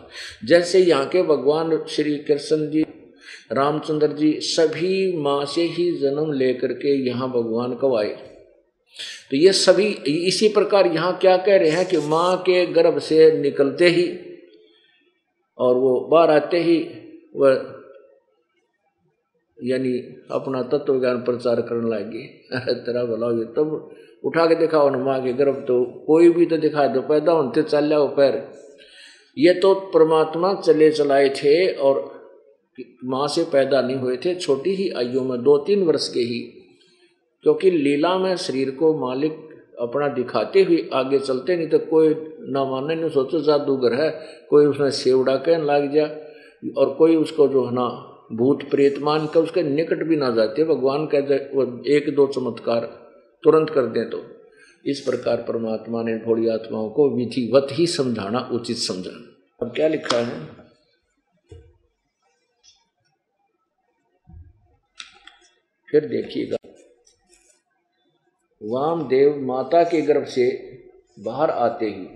जैसे यहाँ के भगवान श्री कृष्ण जी, रामचंद्र जी सभी माँ से ही जन्म लेकर के यहाँ भगवान कब आए। तो ये सभी इसी प्रकार यहाँ क्या कह रहे हैं कि माँ के गर्भ से निकलते ही और वो बाहर आते ही वह यानी अपना तत्व ज्ञान प्रचार करने लगे। अरे तेरा भला हो, तब उठा के दिखाओ ना माँ के गर्भ, तो कोई भी तो दिखा दो, पैदा होते चल जाओ पैर। ये तो परमात्मा चले चलाए थे और माँ से पैदा नहीं हुए थे, छोटी ही आयु में 2-3 वर्ष के ही, क्योंकि लीला में शरीर को मालिक अपना दिखाते हुए आगे चलते, नहीं तो कोई ना माने नहीं सोचो जादूगर है, कोई उसमें सेवड़ा कहने लग जाए और कोई उसको जो है ना भूत प्रेत मान कर उसके निकट भी ना जाते। भगवान कहते वो 1-2 चमत्कार तुरंत कर दें। तो इस प्रकार परमात्मा ने थोड़ी आत्माओं को विधिवत ही समझाना उचित समझा। अब क्या लिखा है, फिर देखिएगा, वामदेव माता के गर्भ से बाहर आते ही,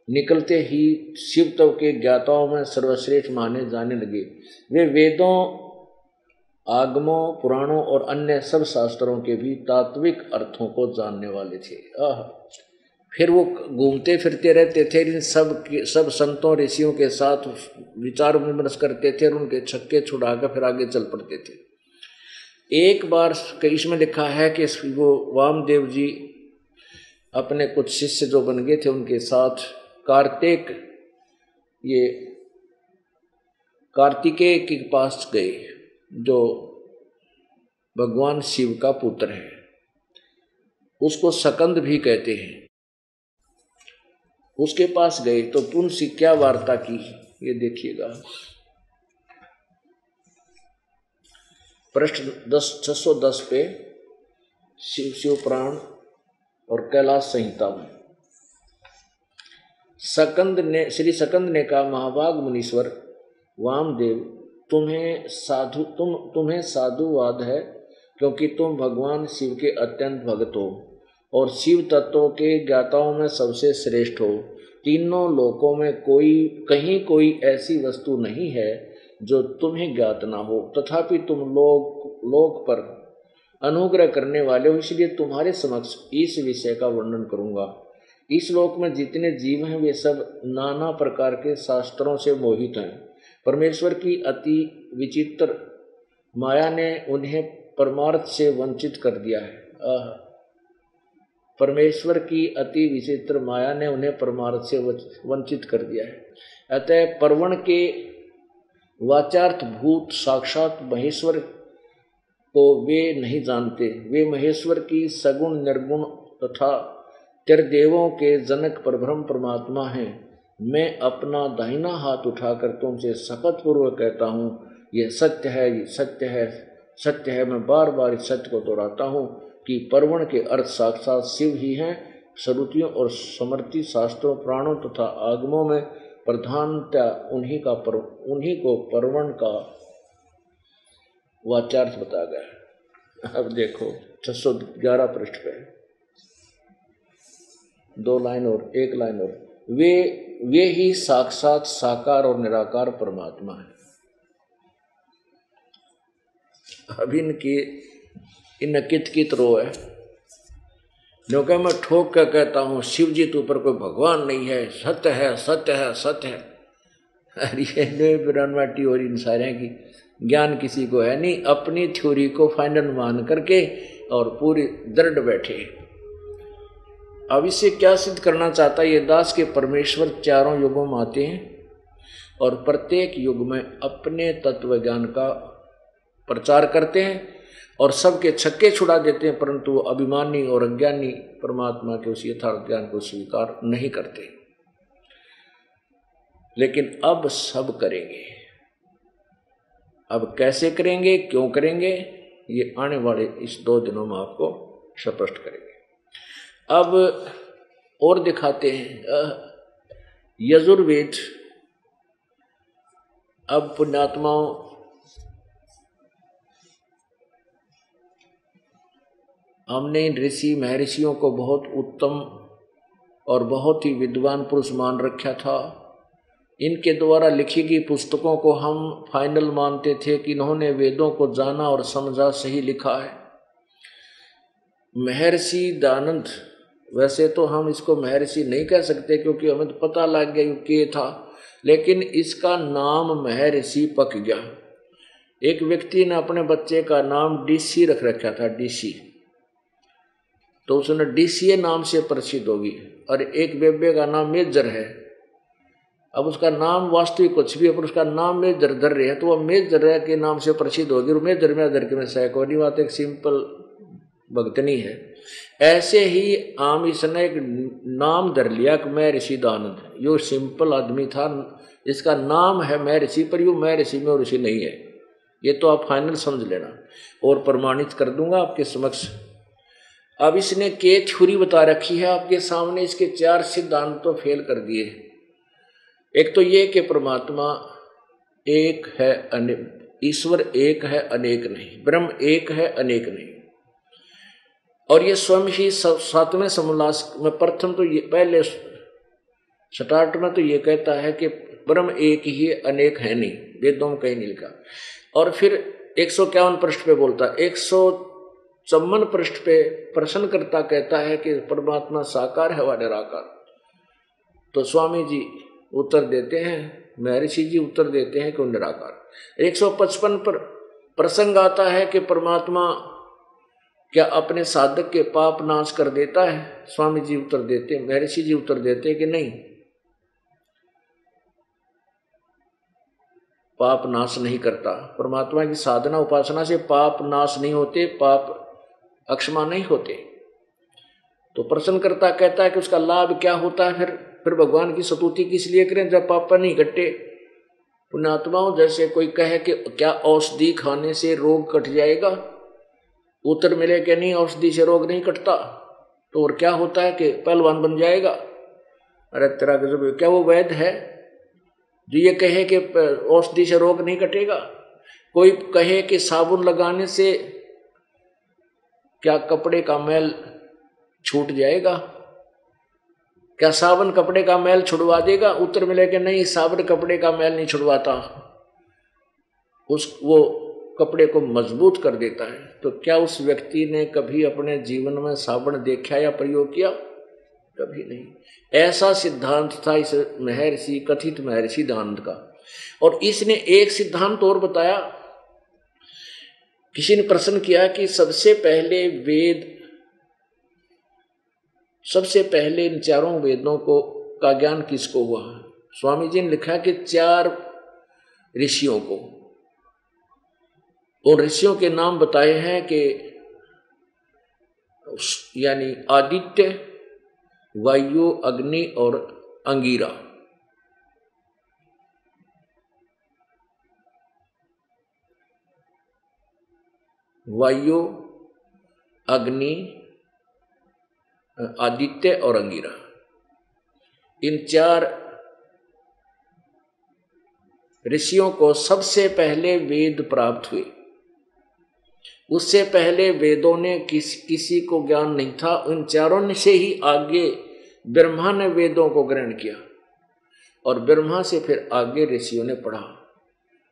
निकलते ही शिव तत्व के ज्ञाताओं में सर्वश्रेष्ठ माने जाने लगे। वे वेदों, आगमों, पुराणों और अन्य सब शास्त्रों के भी तात्विक अर्थों को जानने वाले थे। फिर वो घूमते फिरते रहते थे, इन सब संतों ऋषियों के साथ विचार विमर्श करते थे और उनके छक्के छुड़ाकर फिर आगे चल पड़ते थे। एक बार इसमें लिखा है कि वो वामदेव जी अपने कुछ शिष्य जो बन गए थे उनके साथ कार्तिकेय के पास गए, जो भगवान शिव का पुत्र है, उसको सकंद भी कहते हैं। उसके पास गए तो उनसे क्या वार्ता की, ये देखिएगा। पृष्ठ 610 पे शिव पुराण और कैलाश संहिता में श्री सकंद ने कहा, महाभाग मुनीश्वर वामदेव, तुम्हें साधुवाद है, क्योंकि तुम भगवान शिव के अत्यंत भक्त हो और शिव तत्वों के ज्ञाताओं में सबसे श्रेष्ठ हो। तीनों लोकों में कहीं कोई ऐसी वस्तु नहीं है जो तुम्हें ज्ञात ना हो, तथापि तुम लोक पर अनुग्रह करने वाले हो, इसलिए तुम्हारे समक्ष इस विषय का वर्णन करूंगा। इस लोक में जितने जीव हैं वे सब नाना प्रकार के शास्त्रों से मोहित हैं। परमेश्वर की अति विचित्र माया ने उन्हें परमार्थ से वंचित कर दिया है। परमेश्वर की अति विचित्र माया ने उन्हें परमार्थ से वंचित कर दिया है। अतः परवण के वाचार्थ भूत साक्षात महेश्वर को वे नहीं जानते। वे महेश्वर की सगुण निर्गुण तथा त्रिदेवों के जनक परब्रह्म परमात्मा हैं। मैं अपना दाहिना हाथ उठाकर तुमसे शपथ पूर्वक कहता हूँ, यह सत्य है, ये सत्य है, सत्य है। मैं बार बार इस सत्य को दोहराता हूँ कि परवण के अर्थ साक्षात शिव ही हैं। श्रुतियों और स्मृति शास्त्रों, प्राणों तथा आगमों में प्रधानता उन्हीं को परवण का वाचार्थ बताया गया है। अब देखो 611 पृष्ठ पे 2 लाइन और 1 लाइन और, वे ही साक्षात साकार और निराकार परमात्मा है। अब इन कित रो है, जो कि मैं ठोक कर कहता हूँ शिव जी तो ऊपर कोई भगवान नहीं है, सत्य है, सत्य है, सत्य है। अरे बिरानवाटी और इन सारे की ज्ञान किसी को है नहीं, अपनी थ्योरी को फाइनल मान करके और पूरी दृढ़ बैठे। अब इससे क्या सिद्ध करना चाहता है ये दास के परमेश्वर चारों युगों में आते हैं और प्रत्येक युग में अपने तत्व ज्ञान का प्रचार करते हैं और सबके छक्के छुड़ा देते हैं, परंतु अभिमानी और अज्ञानी परमात्मा के उस यथार्थ ज्ञान को स्वीकार नहीं करते। लेकिन अब सब करेंगे। अब कैसे करेंगे, क्यों करेंगे, ये आने वाले इस 2 दिनों में आपको स्पष्ट करेंगे। अब और दिखाते हैं यजुर्वेद। अब पुण्यात्माओं, हमने इन ऋषि महर्षियों को बहुत उत्तम और बहुत ही विद्वान पुरुष मान रखा था। इनके द्वारा लिखी गई पुस्तकों को हम फाइनल मानते थे कि इन्होंने वेदों को जाना और समझा, सही लिखा है। महर्षि दयानंद, वैसे तो हम इसको महर्षि नहीं कह सकते क्योंकि हमें तो पता लग गया कि ये था, लेकिन इसका नाम महर्षि पक गया। एक व्यक्ति ने अपने बच्चे का नाम डीसी रख रखा था, डीसी, तो उसने डीसीए नाम से प्रसिद्ध होगी। और एक बेबे का नाम मेजर है, अब उसका नाम वास्तविक कुछ भी है पर उसका नाम मेजर धर रहे हैं, तो वह मेजर के नाम से प्रसिद्ध होगी। मेजर में धर के में सैकोनी बात, एक सिंपल भक्तनी है। ऐसे ही आम इसने एक नाम धर लिया कि मैं ऋषि दयानंद। यो सिंपल आदमी था, इसका नाम है मैं ऋषि, पर यो मैं ऋषि में और ऋषि नहीं है। ये तो आप फाइनल समझ लेना और प्रमाणित कर दूंगा आपके समक्ष। अब इसने के थ्योरी बता रखी है आपके सामने, इसके 4 सिद्धांत तो फेल कर दिए। एक तो ये कि परमात्मा एक है, ईश्वर एक है, अनेक नहीं। ब्रह्म एक है, अनेक नहीं। और ये स्वयं ही सातवें समोल्लास में प्रथम तो ये पहले स्टार्ट में तो ये कहता है कि ब्रह्म एक ही है, अनेक है नहीं, वेदों में कहीं नहीं लिखा। और फिर 151 पृष्ठ पे बोलता है, 154 पृष्ठ पे प्रश्नकर्ता कहता है कि परमात्मा साकार है व निराकार। तो स्वामी जी उत्तर देते हैं, महर्षि जी उत्तर देते हैं कि वो निराकार। 155 पर प्रसंग आता है कि परमात्मा क्या अपने साधक के पाप नाश कर देता है? स्वामी जी उत्तर देते हैं, महर्षि जी उत्तर देते हैं कि नहीं, पाप नाश नहीं करता। परमात्मा की साधना उपासना से पाप नाश नहीं होते, पाप अक्षमा नहीं होते। तो प्रश्नकर्ता कहता है कि उसका लाभ क्या होता है? फिर भगवान की स्तुति किस लिए करें जब पाप नहीं कटे? पुण्यात्माओं, जैसे कोई कहे कि क्या औषधि खाने से रोग कट जाएगा? उत्तर मिले कि नहीं, औषधि से रोग नहीं कटता। तो और क्या होता है कि पहलवान बन जाएगा? अरे तेरा गजब, क्या वो वैद्य है जो ये कहे कि औषधि से रोग नहीं कटेगा? कोई कहे कि साबुन लगाने से क्या कपड़े का मैल छूट जाएगा? क्या साबुन कपड़े का मैल छुड़वा देगा? उत्तर मिले कि नहीं, साबुन कपड़े का मैल नहीं छुड़वाता, वो कपड़े को मजबूत कर देता है। तो क्या उस व्यक्ति ने कभी अपने जीवन में साबुन देखा या प्रयोग किया? कभी नहीं। ऐसा सिद्धांत था इस महर्षि, कथित महर्षि दानंद का। और इसने एक सिद्धांत और बताया। किसी ने प्रश्न किया कि सबसे पहले इन चारों वेदों का ज्ञान किसको हुआ? स्वामी जी ने लिखा कि 4 ऋषियों को। और ऋषियों के नाम बताए हैं कि यानी आदित्य, वायु, अग्नि और अंगिरा। वायु, अग्नि, आदित्य और अंगिरा, इन 4 ऋषियों को सबसे पहले वेद प्राप्त हुए। उससे पहले वेदों ने किसी को ज्ञान नहीं था। उन 4 से ही आगे ब्रह्मा ने वेदों को ग्रहण किया और ब्रह्मा से फिर आगे ऋषियों ने पढ़ा।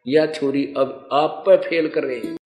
यह थ्योरी अब आप पे फेल कर रहे हैं।